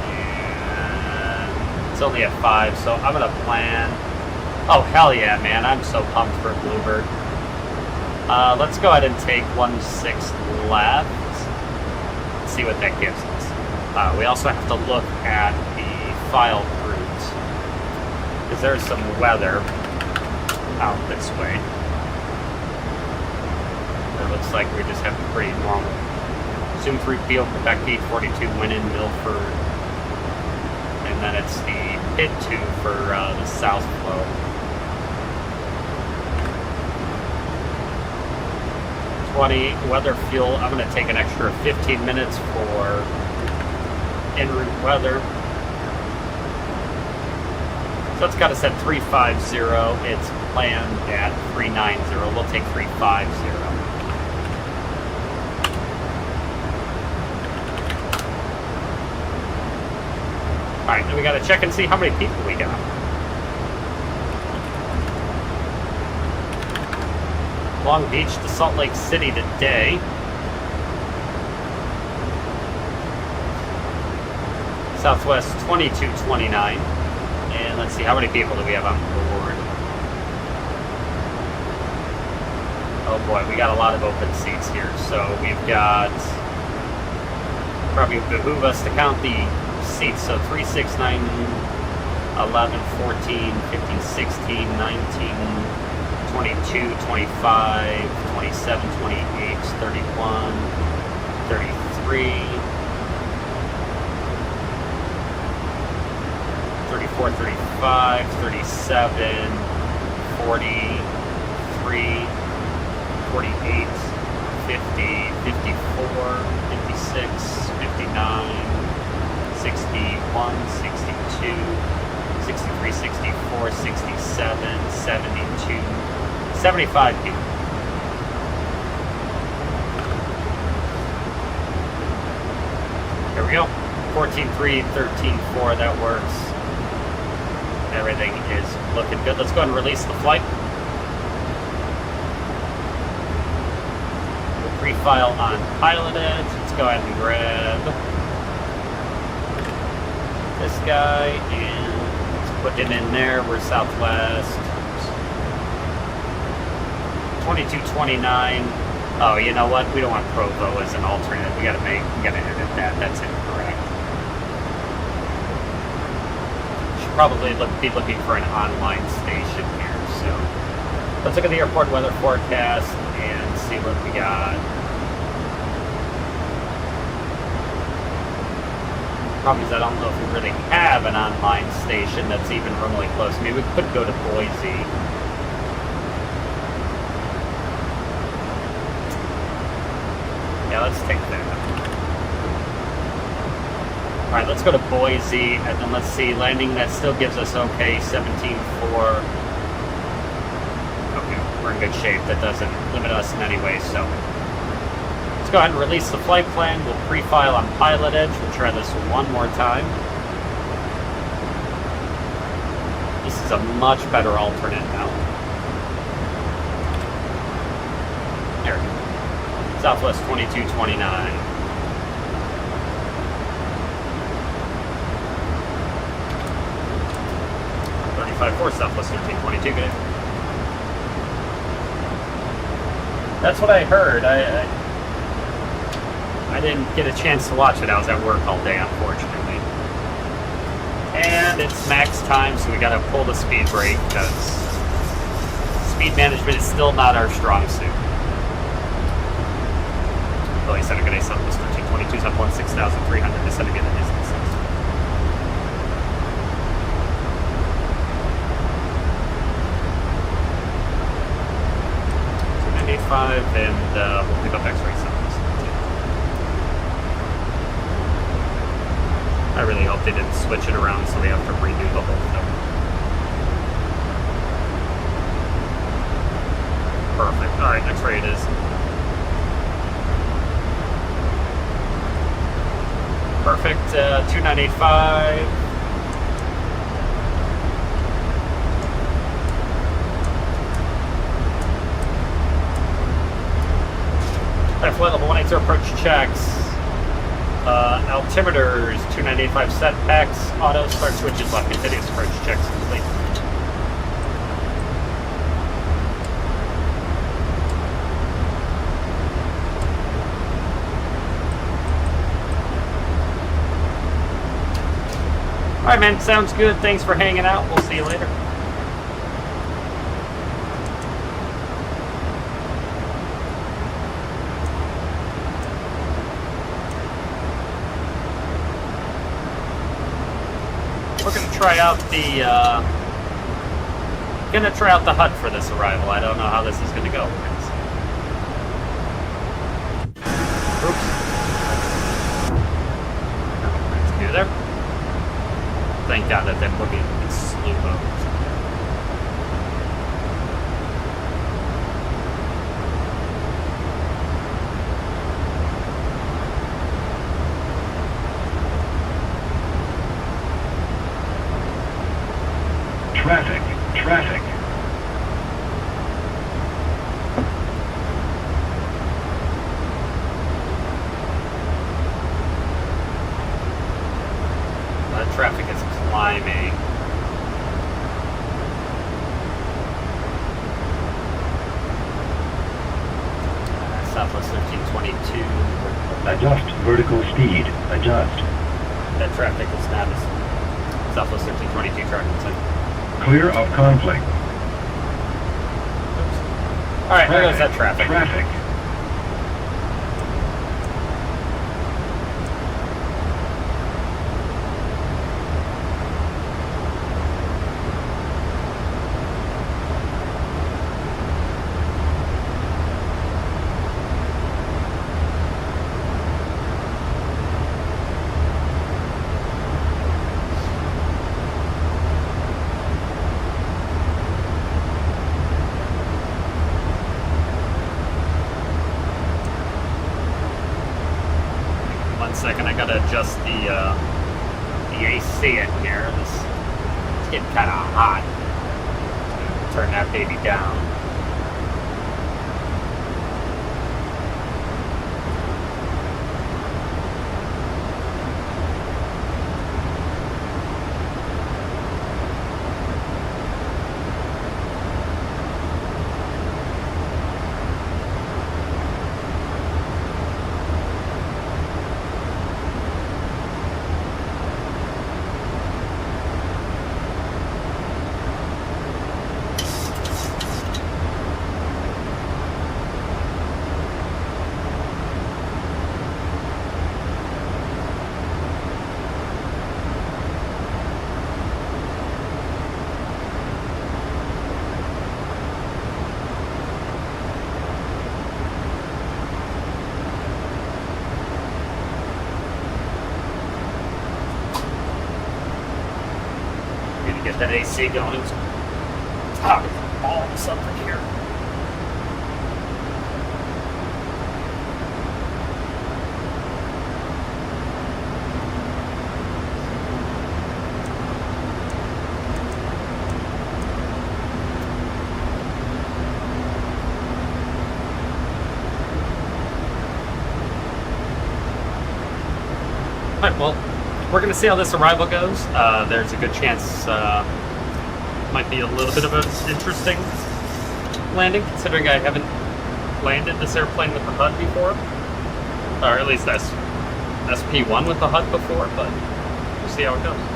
And it's only at 5, so I'm gonna plan. Oh hell yeah, man! I'm so pumped for Bluebird. Let's go ahead and take 16 left. Let's see what that gives us. We also have to look at the file route, because there's some weather out this way. It looks like we just have a pretty normal. Zoom 3 field, Quebec 842, Winnin, Milford, and then it's the pit 2 for the south flow. 20 weather fuel. I'm going to take an extra 15 minutes for en route weather. So it's got us at 350. It's planned at 390. We'll take 350. Alright, then we gotta check and see how many people we got. Long Beach to Salt Lake City today. Southwest 2229. And let's see, how many people do we have on board? Oh boy, we got a lot of open seats here. So we've got, probably behoove us to count the seats. So 3, 6, 9, 11, 14, 15, 16, 19, 22, 25, 27, 28, 31, 33, 34, 35, 37, 43, 48, 50, 54, 56, 59, 61, 62, 63, 64, 67, 72, 75 people. Here we go. 14.3, 13.4, that works. Everything is looking good. Let's go ahead and release the flight. We'll pre-file on PilotEdge. Let's go ahead and grab this guy and let's put him in there. We're Southwest 2229. Oh, you know what? We don't want Provo as an alternate. We gotta edit that. That's incorrect. Should probably be looking for an online station here. So let's look at the airport weather forecast and see what we got. Problem is I don't know if we really have an online station that's even remotely close. I mean, we could go to Boise. Yeah, let's take that. Alright, let's go to Boise, and then let's see, landing that still gives us okay, 17.4. Okay, we're in good shape. That doesn't limit us in any way, so let's go ahead and release the flight plan. We'll pre-file on PilotEdge. We'll try this one more time. This is a much better alternate now. There we go. Southwest 2229. 35-4 Southwest 1322, good. That's what I heard. I didn't get a chance to watch it. I was at work all day, unfortunately. And it's max time, so we gotta pull the speed brake because speed management is still not our strong suit. Philly Center, good day, Southwest 1322, up 16,300, descending in the distance. 295, and we'll pick up X-ray Southwest. I really hope they didn't switch it around so we have to redo the whole thing. Perfect. Alright, X-ray it is. Perfect, 2985. Alright, flight level 180 approach checks. Altimeters, 2985 set packs. Auto start switches left continuous approach checks complete. Alright, man, sounds good. Thanks for hanging out. We'll see you later. We're gonna try out the HUD for this arrival. I don't know how this is gonna go. Oops. Let's do there. Thank God that they're looking at slew boats. Traffic. Traffic is climbing. Southwest 1322. Adjust vertical speed. Adjust. That traffic is not as Southwest 1322 traffic. Clear of conflict. Alright, there goes that traffic. Traffic. Second, I gotta adjust the AC in here. It's getting kind of hot. Turn that baby down. that AC going. It's balls up in here. Alright, well, we're going to see how this arrival goes. There's a good chance might be a little bit of an interesting landing, considering I haven't landed this airplane with the HUD before. Or at least that's SP1 with the HUD before, but we'll see how it goes.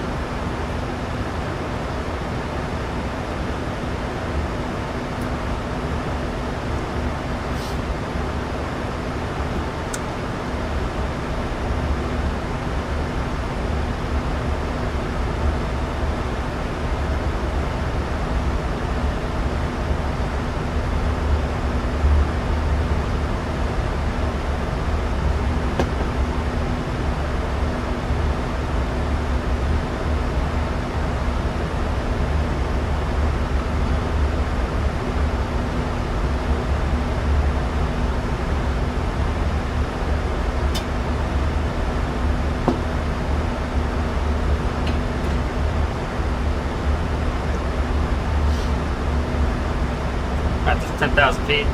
That's 10,000 feet.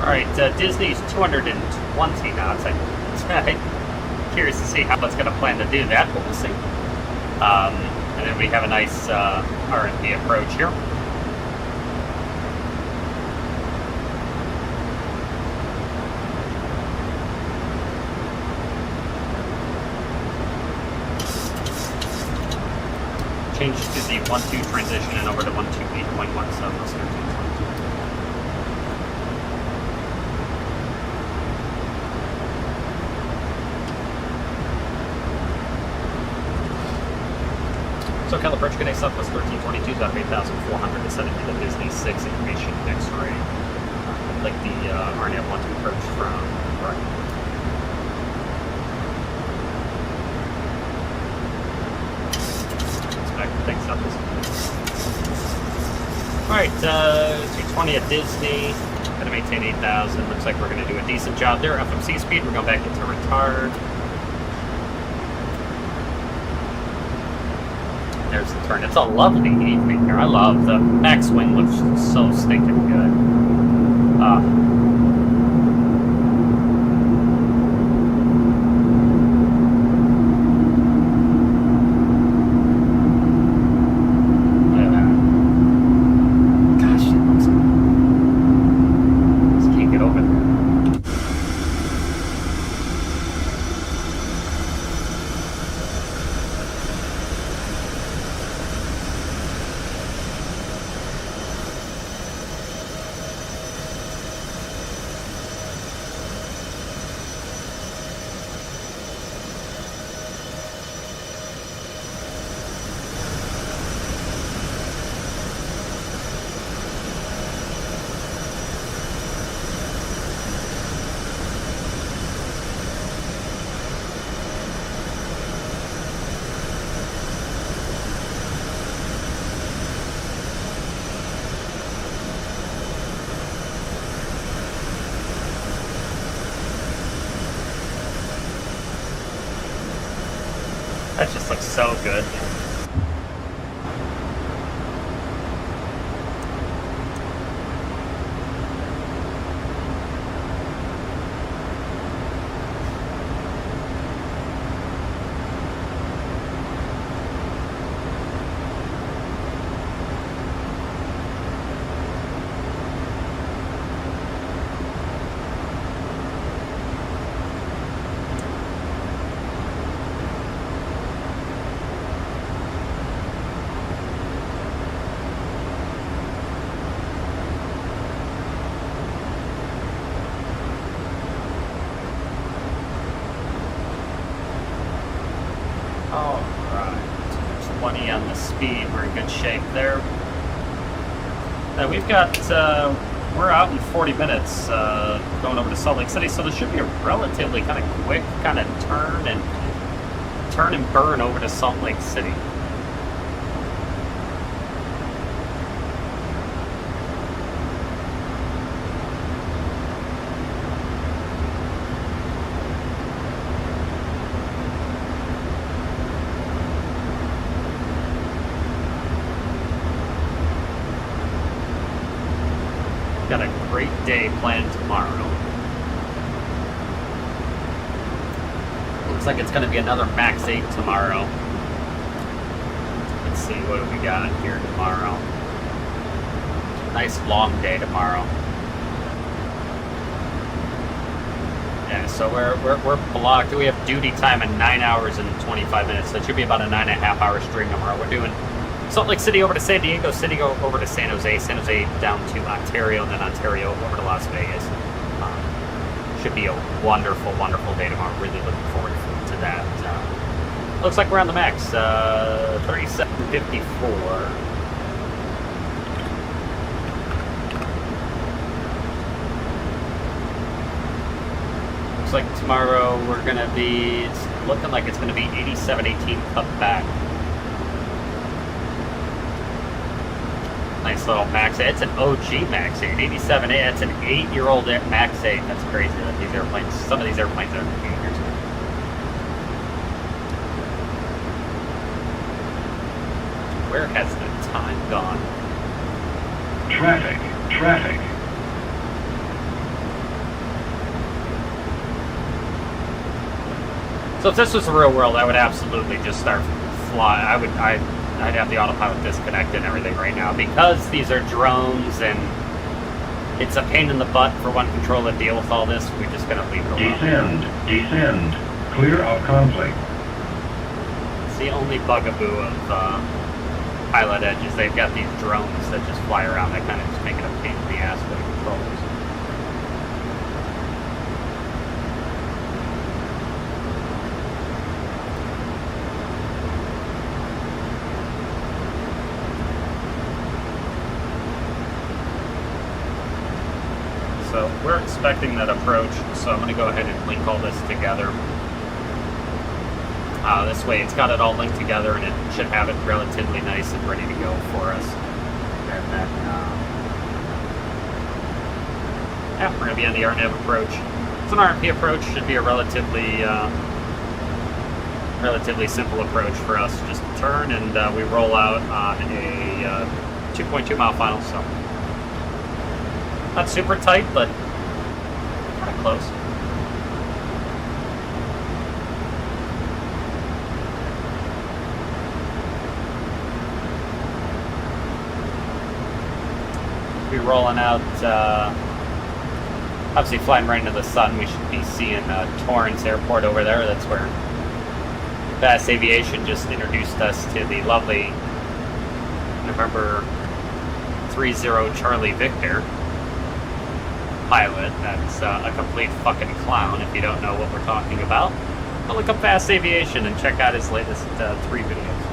Alright, Disney's 220 knots. I'm curious to see how it's going to plan to do that, but we'll see. And then we have a nice R&D approach here. Change to the 1-2 transition and over to 1-2 8.1 Southwest 13. So approach today, Southwest 1322 is at 8,400 is headed to the Disney 6 information X-ray. Like the RNAV 1-2 approach from right. Thanks, Southwest. Alright, 220 at Disney. Gonna maintain 8,000. Looks like we're gonna do a decent job there. FMC speed, we're going back into retard. There's the turn. It's a lovely evening here. I love the back swing. Looks so stinking good. That just looks so good. Alright, 20 on the speed, we're in good shape there. We've got, we're out in 40 minutes going over to Salt Lake City, so this should be a relatively kind of quick kind of turn and burn over to Salt Lake City. Got a great day planned tomorrow. Looks like it's going to be another MAX8 tomorrow. Let's see, what do we got here tomorrow? Nice long day tomorrow. Yeah, so we're blocked. We have duty time in 9 hours and 25 minutes. So it should be about a 9.5 hour stream tomorrow. We're doing Salt Lake City over to San Diego, City over to San Jose, San Jose down to Ontario, and then Ontario over to Las Vegas. Should be a wonderful, wonderful day tomorrow. Really looking forward to that. Looks like we're on the max, 3754. Looks like tomorrow we're gonna be, it's looking like it's gonna be 8718 cut back. Nice little MAX8. It's an OG MAX8. 87. That's an 8-year-old MAX8. That's crazy that these airplanes, some of these airplanes are 8 years old. Where has the time gone? Traffic. Traffic. So if this was the real world, I would absolutely just start flying. I'd have the autopilot disconnected and everything right now, because these are drones and it's a pain in the butt for one controller to deal with all this. We're just gonna leave it alone. Descend. Clear of conflict. It's the only bugaboo of PilotEdge is they've got these drones that just fly around that kind of just make it a pain in the ass for the controllers. So we're expecting that approach, so I'm going to go ahead and link all this together. This way it's got it all linked together and it should have it relatively nice and ready to go for us. And then, yeah, we're going to be on the RNAV approach. It's an RMP approach, should be a relatively simple approach for us. Just turn and we roll out on a 2.2 mile final, so not super tight, but kind of close. Be rolling out, obviously flying right into the sun. We should be seeing Torrance Airport over there. That's where Fast Aviation just introduced us to the lovely November 30 Charlie Victor pilot. That's a complete fucking clown if you don't know what we're talking about. But look up Fast Aviation and check out his latest 3 videos.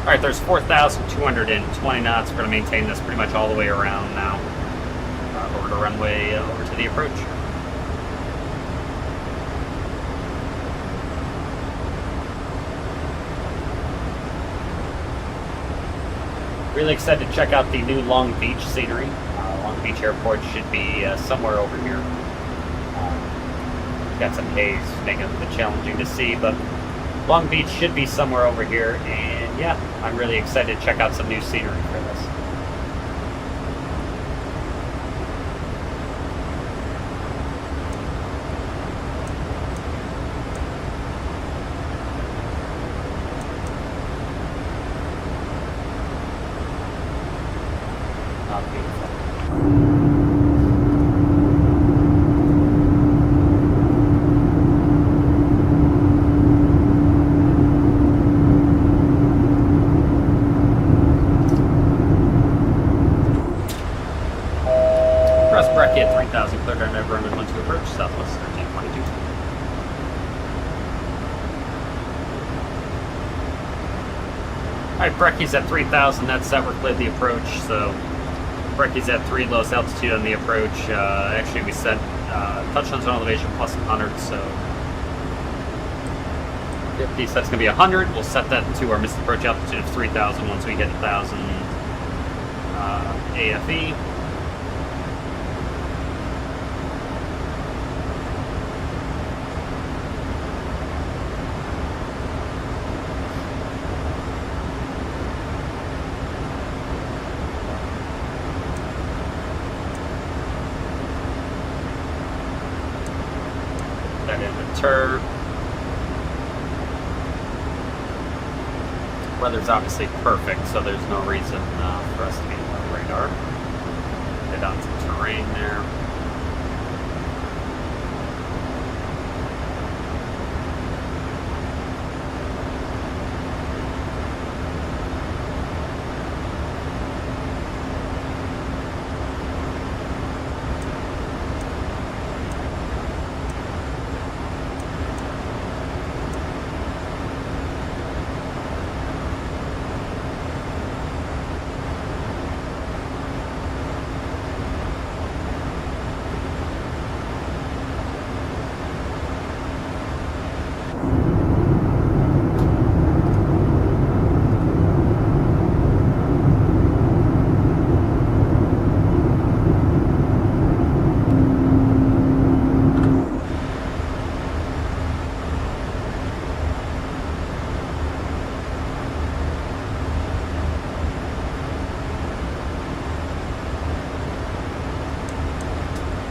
Alright, there's 4,220 knots. We're going to maintain this pretty much all the way around now. Over to runway, over to the approach. Really excited to check out the new Long Beach scenery. Long Beach Airport should be somewhere over here. Got some haze, making it a bit challenging to see, but Long Beach should be somewhere over here, and yeah, I'm really excited to check out some new scenery for this. Bracket 3000, cleared our never runway 12 approach, Southwest 1322. Alright, Brecky's at 3,000, that's that we're cleared the approach, so Brecky's at 3, lowest altitude on the approach. Actually, we set touchdown zone elevation plus 100, so 50, so that's going to be 100. We'll set that to our missed approach altitude of 3,000 once we hit 1,000 AFE. Weather's obviously perfect, so there's no reason for us to be on the radar. Get on some terrain there.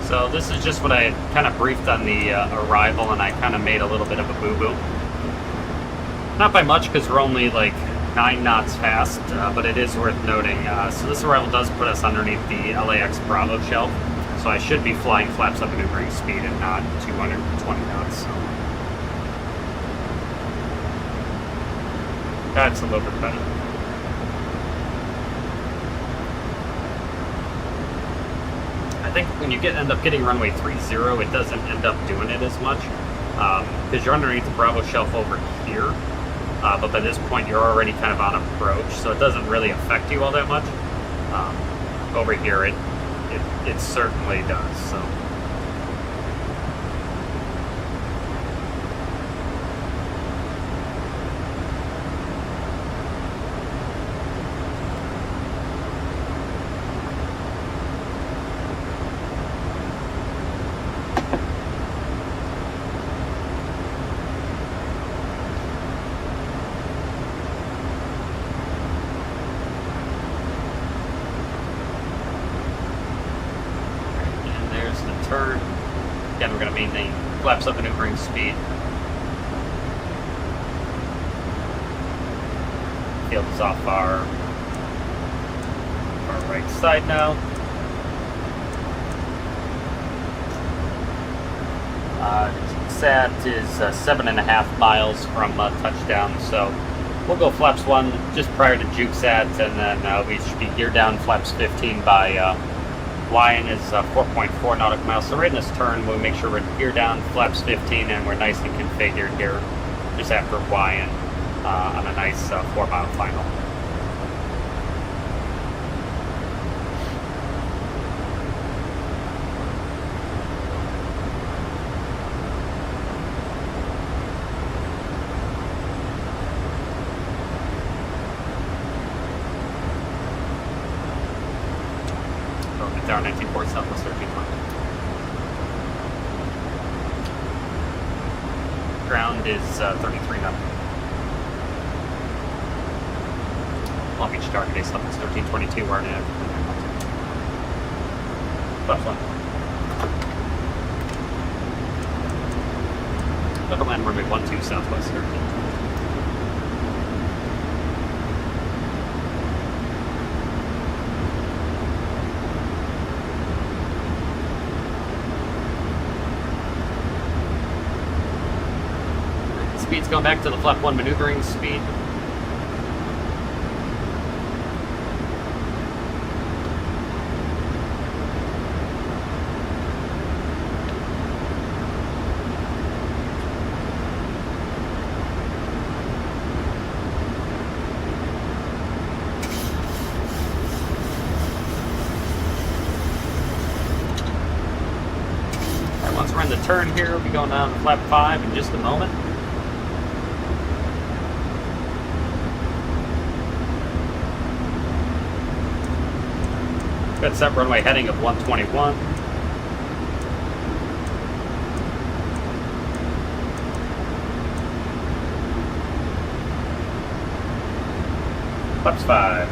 So this is just what I kind of briefed on the arrival, and I kind of made a little bit of a boo-boo. Not by much, because we're only like 9 knots fast, but it is worth noting. So this arrival does put us underneath the LAX Bravo shelf, so I should be flying flaps up maneuvering speed and not 220 knots. So that's a little bit better. I think when you end up getting runway 30, it doesn't end up doing it as much, because you're underneath the Bravo shelf over here, but by this point you're already kind of on approach, so it doesn't really affect you all that much. Over here it certainly does. So. Again, we're going to maintain flaps up maneuvering speed. Field is off our right side now. SAT is 7.5 miles from touchdown, so we'll go flaps 1 just prior to JukeSat, and then we should be geared down flaps 15 by Lion is 4.4 nautical miles. So right in this turn, we'll make sure we're gear down, flaps 15, and we're nicely configured here just after Lion on a nice 4-mile final. Down 19 Southwest 13 Ground is 33 knots. Long Beach target is Southwest 1322. We're in it. Left one. Level land runway 12 Southwest 13. Speed's going back to the flap 1 maneuvering speed. turn here. We'll be going down to flap 5 in just a moment. Got set runway heading of 121. Flaps 5.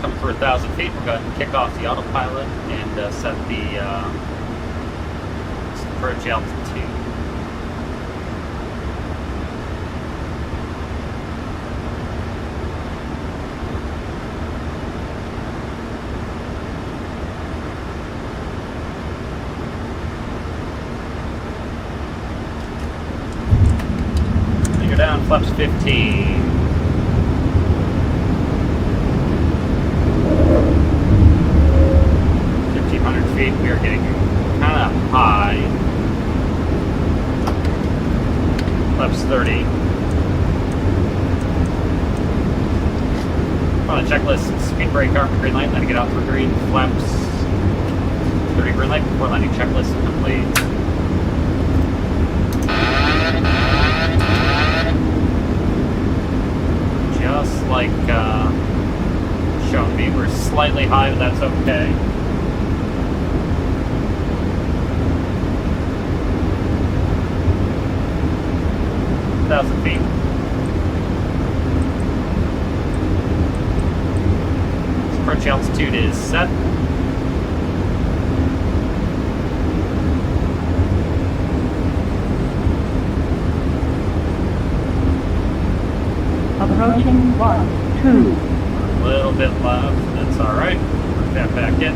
Coming for 1,000 feet, we're going to kick off the autopilot and set the approach altitude. You're down, flaps 15. Feet. We are getting kind of high. Flaps 30. On the checklist, speed brake arm, green light, let it get out through green. Flaps 30 green light before landing checklist complete. Just like showing me, we're slightly high, but that's okay. 1,000 feet. Approach altitude is set. Approaching 1, 2. A little bit left. That's all right. Work that back in.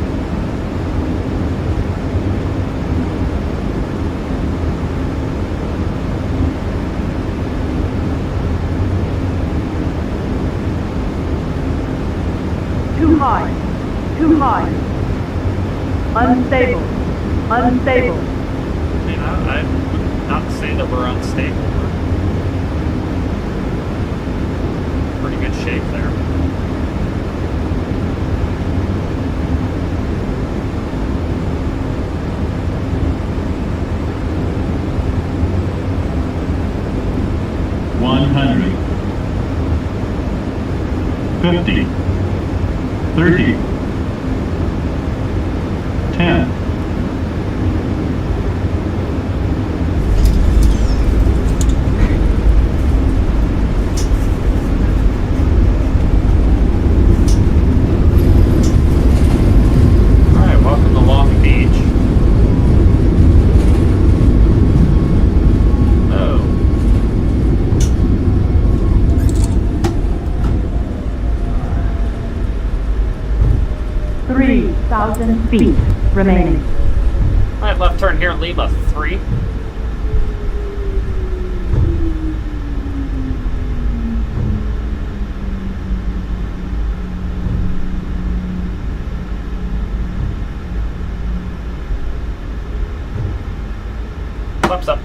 Too high. Too high. Unstable. Unstable. You know, I would not say that we're unstable. We're in pretty good shape there. $50, 30, 10. Alright, welcome to Long Beach. Oh. 3,000 feet remaining. Alright, left turn here, Lima 3. Flaps up.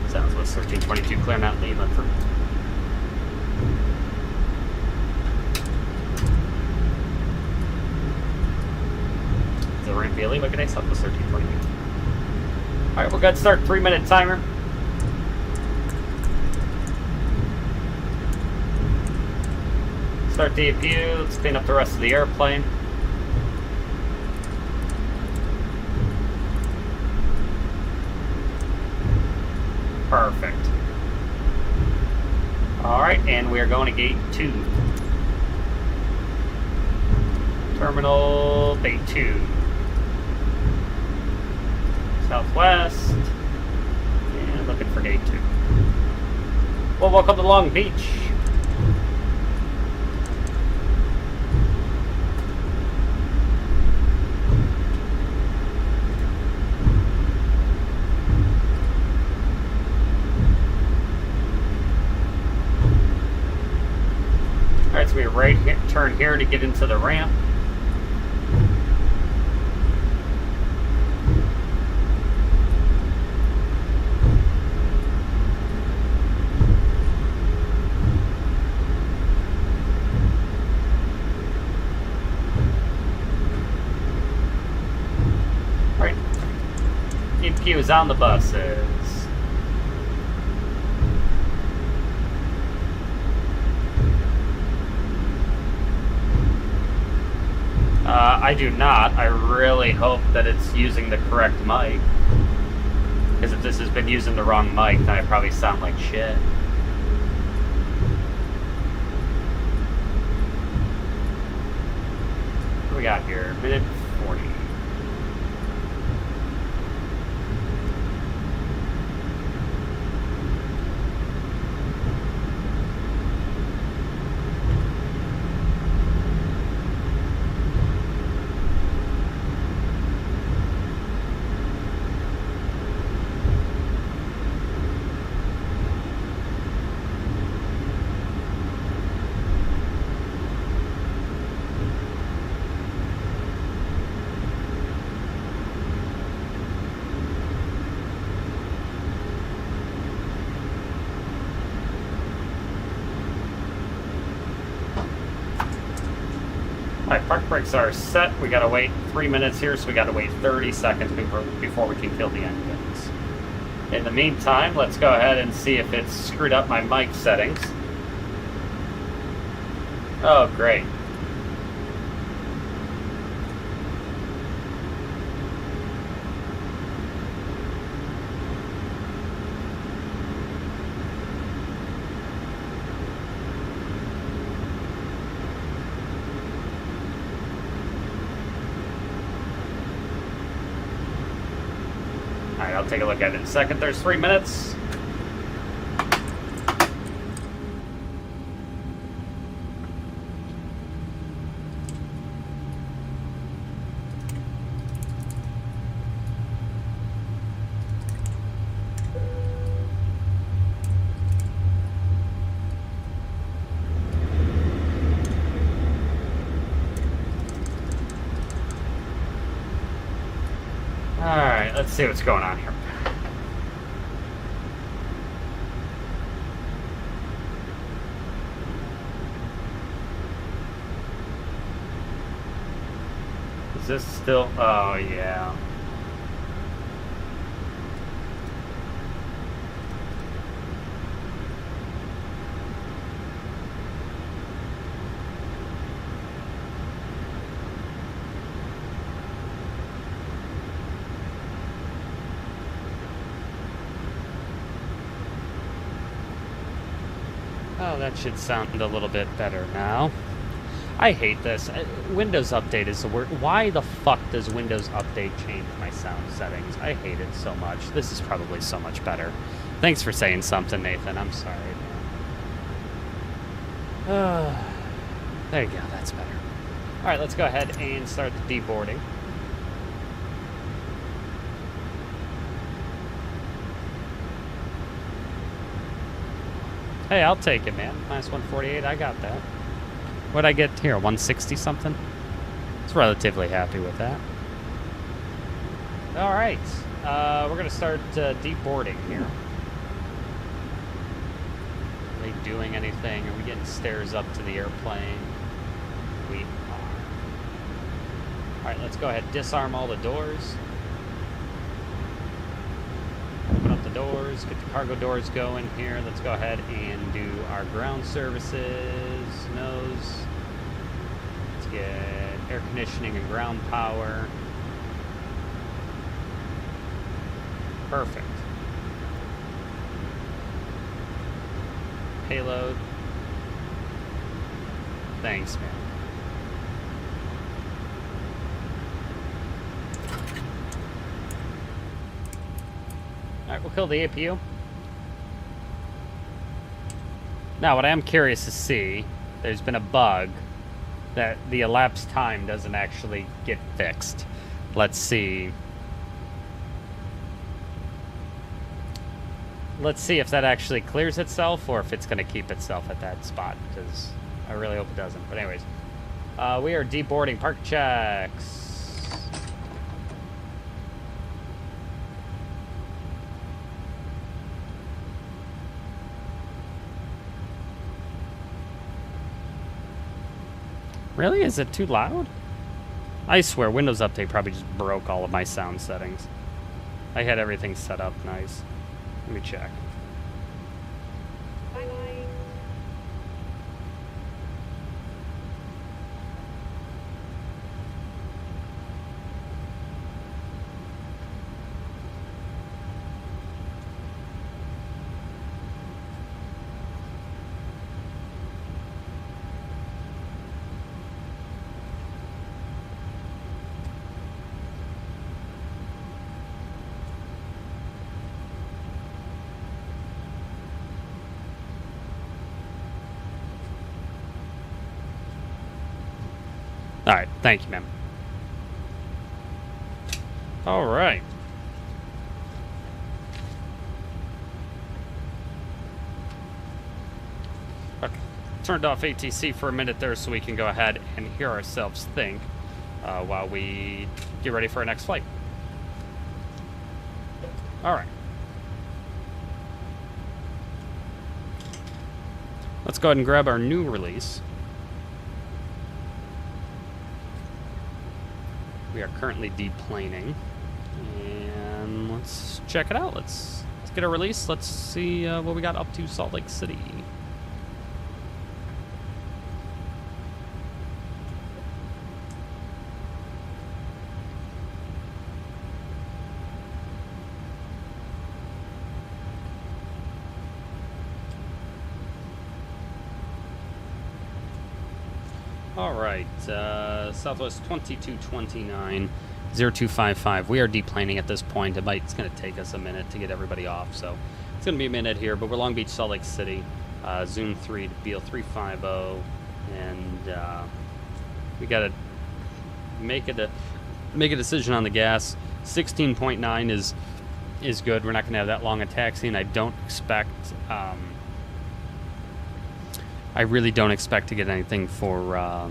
Southwest 1322, clear out Lima 3. Really, look at it, Southwest 1322. Alright, we're good. Start 3-minute timer. Start DFU. Let's clean up the rest of the airplane. Perfect. Alright, and we are going to gate 2. Terminal Bay 2. Southwest, and looking for gate 2. Well, welcome to Long Beach. Alright, so we right turn here to get into the ramp. Rescue is on the buses. I do not. I really hope that it's using the correct mic. Because if this has been using the wrong mic, then I probably sound like shit. What do we got here? Minute 40. Alright, park brakes are set. We gotta wait 3 minutes here, so we gotta wait 30 seconds before we can kill the engines. In the meantime, let's go ahead and see if it's screwed up my mic settings. Oh, great. Alright, I'll take a look at it in a second. There's 3 minutes. Alright, let's see what's going on here. Is this still... Oh, yeah. Oh, that should sound a little bit better now. I hate this. Windows Update is the word. Why the fuck does Windows Update change my sound settings? I hate it so much. This is probably so much better. Thanks for saying something, Nathan. I'm sorry. There you go. That's better. All right, let's go ahead and start the deboarding. Hey, I'll take it, man. Minus 148, I got that. What'd I get here, 160 something? I was relatively happy with that. All right, we're gonna start deboarding here. Are they doing anything? Are we getting stairs up to the airplane? We are. All right, let's go ahead and disarm all the doors. Open up the doors, get the cargo doors going here. Let's go ahead and do our ground services, nose. Let's get air conditioning and ground power. Perfect. Payload. Thanks, man. Alright, we'll kill the APU. Now, what I am curious to see, there's been a bug that the elapsed time doesn't actually get fixed. Let's see. Let's see if that actually clears itself or if it's going to keep itself at that spot, because I really hope it doesn't. But anyways, we are deboarding. Park checks. Really? Is it too loud? I swear, Windows Update probably just broke all of my sound settings. I had everything set up nice. Let me check. Bye bye. All right, thank you, ma'am. All right. Okay, turned off ATC for a minute there so we can go ahead and hear ourselves think while we get ready for our next flight. All right. Let's go ahead and grab our new release. We are currently deplaning, and let's check it out. Let's get a release. Let's see what we got up to Salt Lake City. All right, Southwest 2229, 0255. We are deplaning at this point. It's going to take us a minute to get everybody off, so it's going to be a minute here. But we're Long Beach, Salt Lake City, Zoom 3 to BL 350, and we got to make a decision on the gas. 16.9 is good. We're not going to have that long a taxi, and I don't expect. I really don't expect to get anything for, I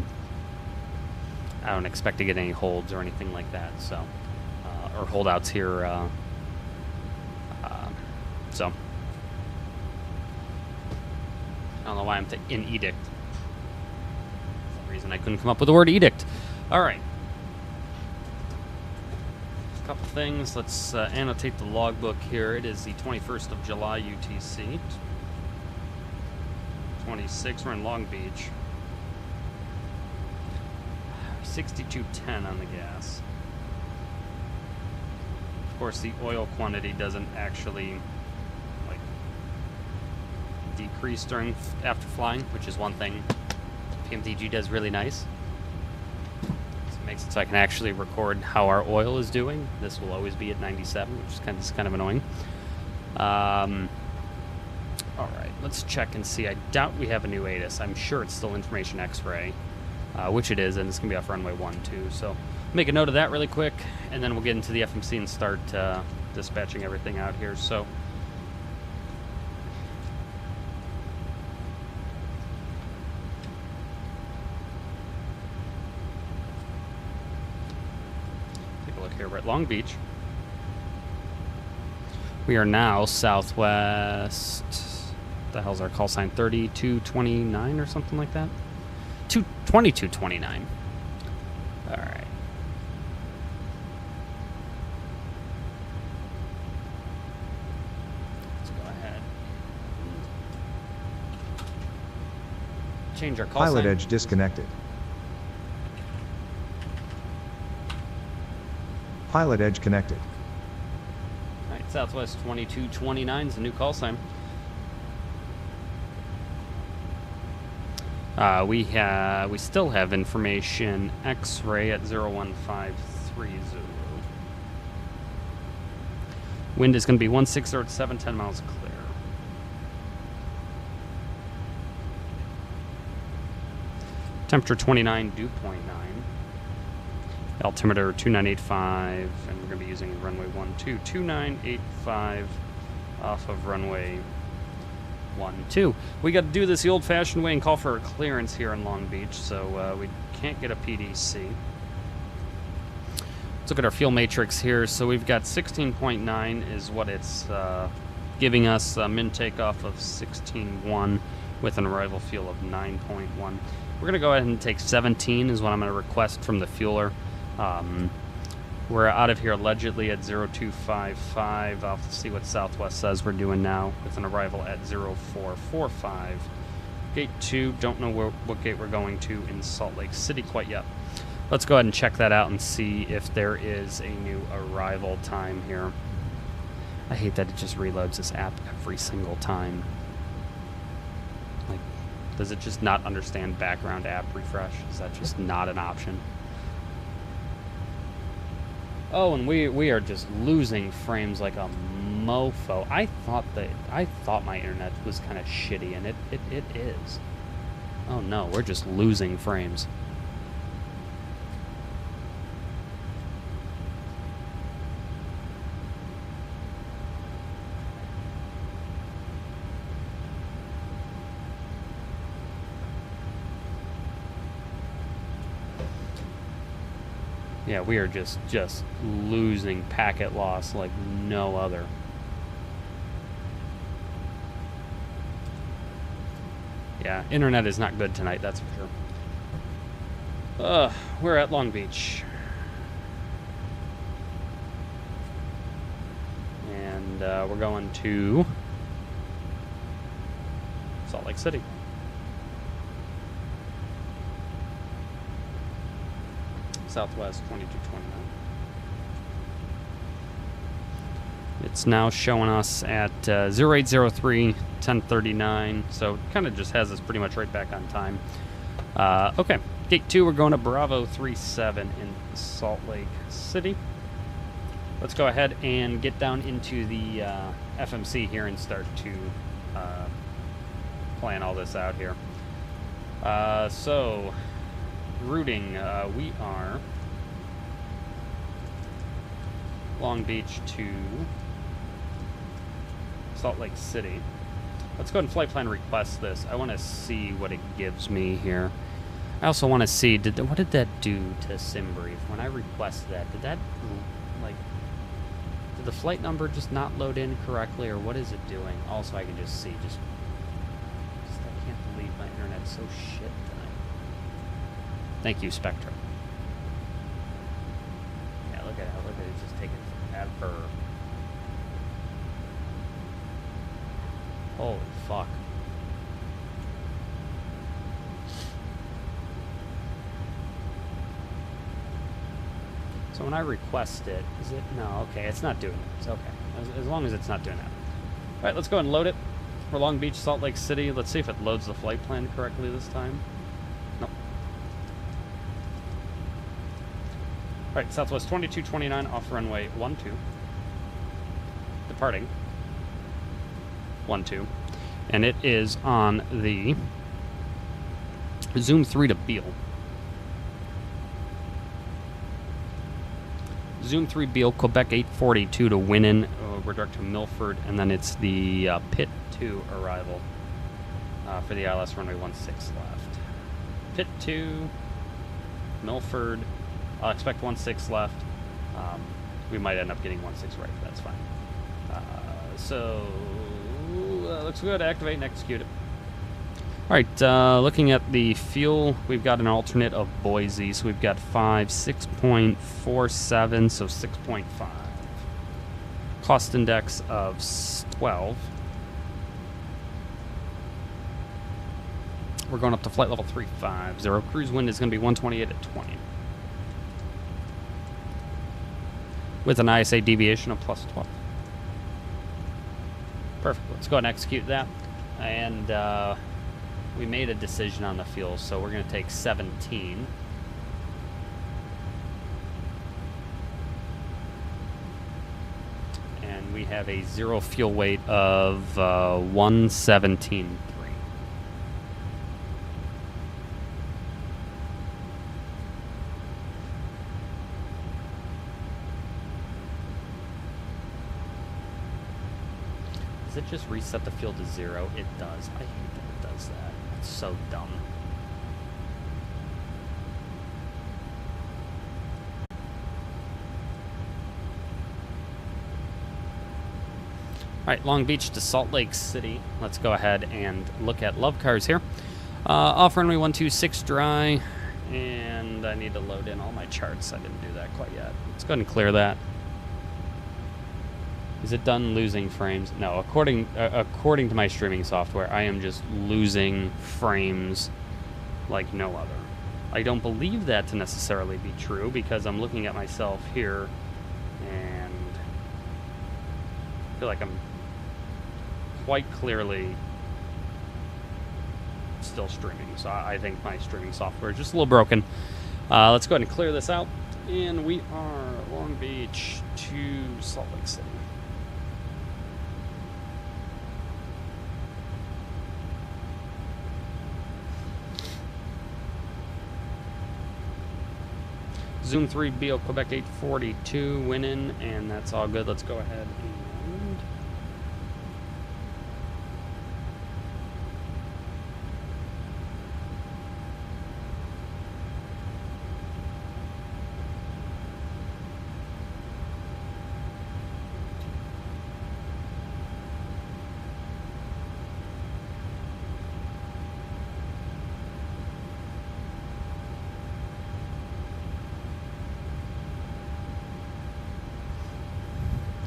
don't expect to get any holds or anything like that, so, or holdouts here, so. I don't know why I'm in edict. For some reason I couldn't come up with the word edict. All right. A couple things. Let's annotate the logbook here. It is the 21st of July UTC. 26, we're in Long Beach. 62.10 on the gas. Of course, the oil quantity doesn't actually like decrease after flying, which is one thing PMDG does really nice. So it makes it so I can actually record how our oil is doing. This will always be at 97, which is kind of annoying. All right, let's check and see. I doubt we have a new ATIS. I'm sure it's still information X-ray, which it is, and it's going to be off runway 12. So make a note of that really quick, and then we'll get into the FMC and start dispatching everything out here. So take a look here. We're at Long Beach. We are now Southwest. The hell's our call sign? 3229 or something like that? 2229. All right. Let's go ahead. Change our call sign. PilotEdge disconnected. PilotEdge connected. All right, Southwest 2229 is the new call sign. We still have information X-ray at 01530. Wind is going to be 1607, 10 miles clear. Temperature 29, dew point 9. Altimeter 2985, and we're going to be using runway 12, 2985 off of runway 12. We got to do this the old-fashioned way and call for a clearance here in Long Beach, so we can't get a PDC. Let's look at our fuel matrix here. So we've got 16.9 is what it's giving us, min takeoff of 16.1 with an arrival fuel of 9.1. We're going to go ahead and take 17 is what I'm going to request from the fueler. We're out of here allegedly at 0255. I'll see what Southwest says we're doing now with an arrival at 0445. Gate 2, don't know what gate we're going to in Salt Lake City quite yet. Let's go ahead and check that out and see if there is a new arrival time here. I hate that it just reloads this app every single time. Like, does it just not understand background app refresh? Is that just not an option? Oh, and we are just losing frames like a mofo. I thought my internet was kind of shitty, and it is. Oh no, we're just losing frames. Yeah, we are just losing packet loss like no other. Yeah, internet is not good tonight, that's for sure. We're at Long Beach. And we're going to Salt Lake City. Southwest 2229. It's now showing us at 0803 1039, so it kind of just has us pretty much right back on time. Okay, gate 2, we're going to Bravo 37 in Salt Lake City. Let's go ahead and get down into the FMC here and start to plan all this out here. So routing, we are Long Beach to Salt Lake City. Let's go ahead and flight plan request this. I want to see what it gives me here. I also want to see, what did that do to SimBrief? When I requested that, did that, like, did the flight number just not load in correctly, or what is it doing? Also, I can just see, I can't believe my internet's so shit tonight. Thank you, Spectra. Yeah, look at it just taking forever. Holy fuck. So when I request it, is it? No, okay, it's not doing it. It's okay. As long as it's not doing that. Alright, let's go ahead and load it. For Long Beach, Salt Lake City. Let's see if it loads the flight plan correctly this time. Nope. Alright, Southwest 2229 off runway 12. Departing. 12. And it is on the Zoom 3 to Beale. Zoom 3 Beale, Quebec 842 to Winnan. We're direct to Milford, and then it's the Pit 2 arrival for the ILS runway 16 left. Pit 2, Milford. I'll expect 16 left. We might end up getting 16 right, but that's fine. So, looks good. Activate and execute it. Alright, looking at the fuel, we've got an alternate of Boise, so we've got 6.47, so 6.5. Cost index of 12. We're going up to flight level 350. Cruise wind is going to be 128 at 20. With an ISA deviation of plus 12. Perfect. Let's go ahead and execute that. And we made a decision on the fuel, so we're going to take 17. And we have a zero fuel weight of 117.3. Does it just reset the fuel to 0? It does. I hate that it does that. It's so dumb. Alright, Long Beach to Salt Lake City. Let's go ahead and look at love cars here. Off runway 126 dry. And I need to load in all my charts. I didn't do that quite yet. Let's go ahead and clear that. Is it done losing frames? No, according to my streaming software, I am just losing frames like no other. I don't believe that to necessarily be true because I'm looking at myself here and I feel like I'm quite clearly still streaming. So I think my streaming software is just a little broken. Let's go ahead and clear this out. And we are Long Beach to Salt Lake City. Zoom 3 BO Quebec 842 winning, and that's all good. Let's go ahead and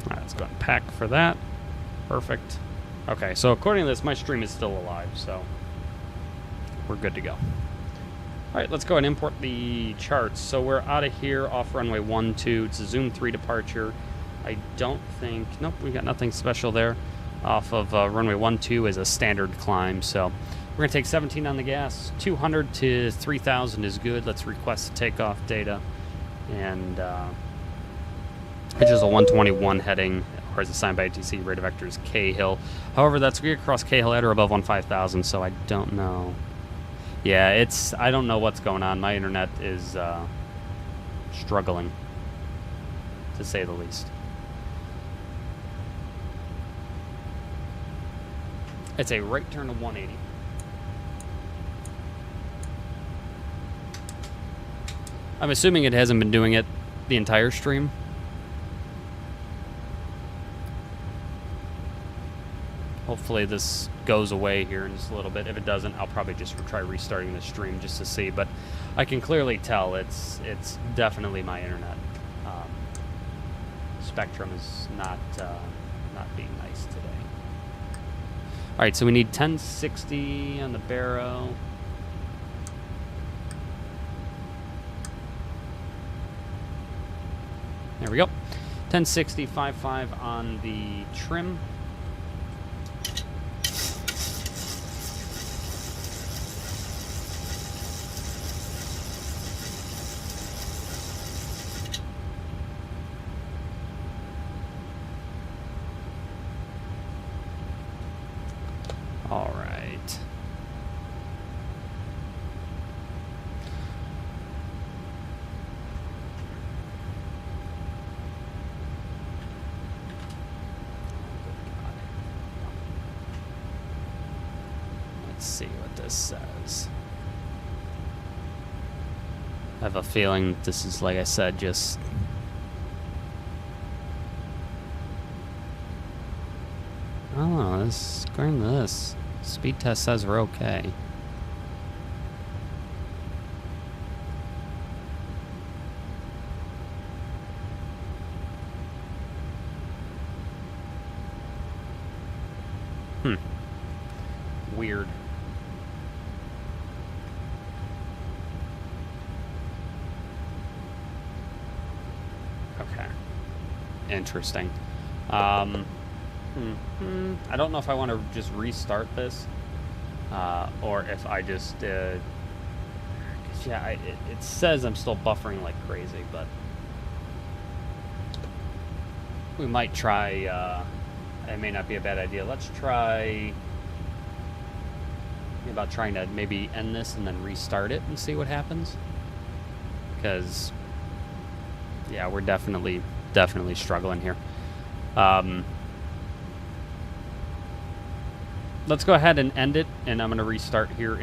let's go and pack for that. Perfect. Okay, so according to this, my stream is still alive, so we're good to go. All right, let's go and import the charts. So we're out of here off runway 12. It's a Zoom 3 departure. I don't think, nope, we got nothing special there. Off of runway 12 is a standard climb, so we're gonna take 17 on the gas. 200 to 3,000 is good. Let's request the takeoff data, and which is a 121 heading, or as assigned by ATC, rate of vector is K-Hill. However, that's we across K-Hill at or above 15,000, so I don't know. Yeah, I don't know what's going on. My internet is struggling, to say the least. It's a right turn to 180. I'm assuming it hasn't been doing it the entire stream. Hopefully this goes away here in just a little bit. If it doesn't, I'll probably just try restarting the stream just to see. But I can clearly tell it's definitely my internet. Spectrum is not being nice today. All right, so we need 1060 on the Barrow. There we go. 1060, 5.5 on the trim. All right. Let's see what this says. I have a feeling this is, like I said, just oh, this according to this speed test says we're okay. Weird. Okay. Interesting. I don't know if I want to just restart this, or if I just, yeah, it says I'm still buffering like crazy, but we might try, it may not be a bad idea. Let's try about trying to maybe end this and then restart it and see what happens, because yeah, we're definitely struggling here. Let's go ahead and end it, and I'm going to restart here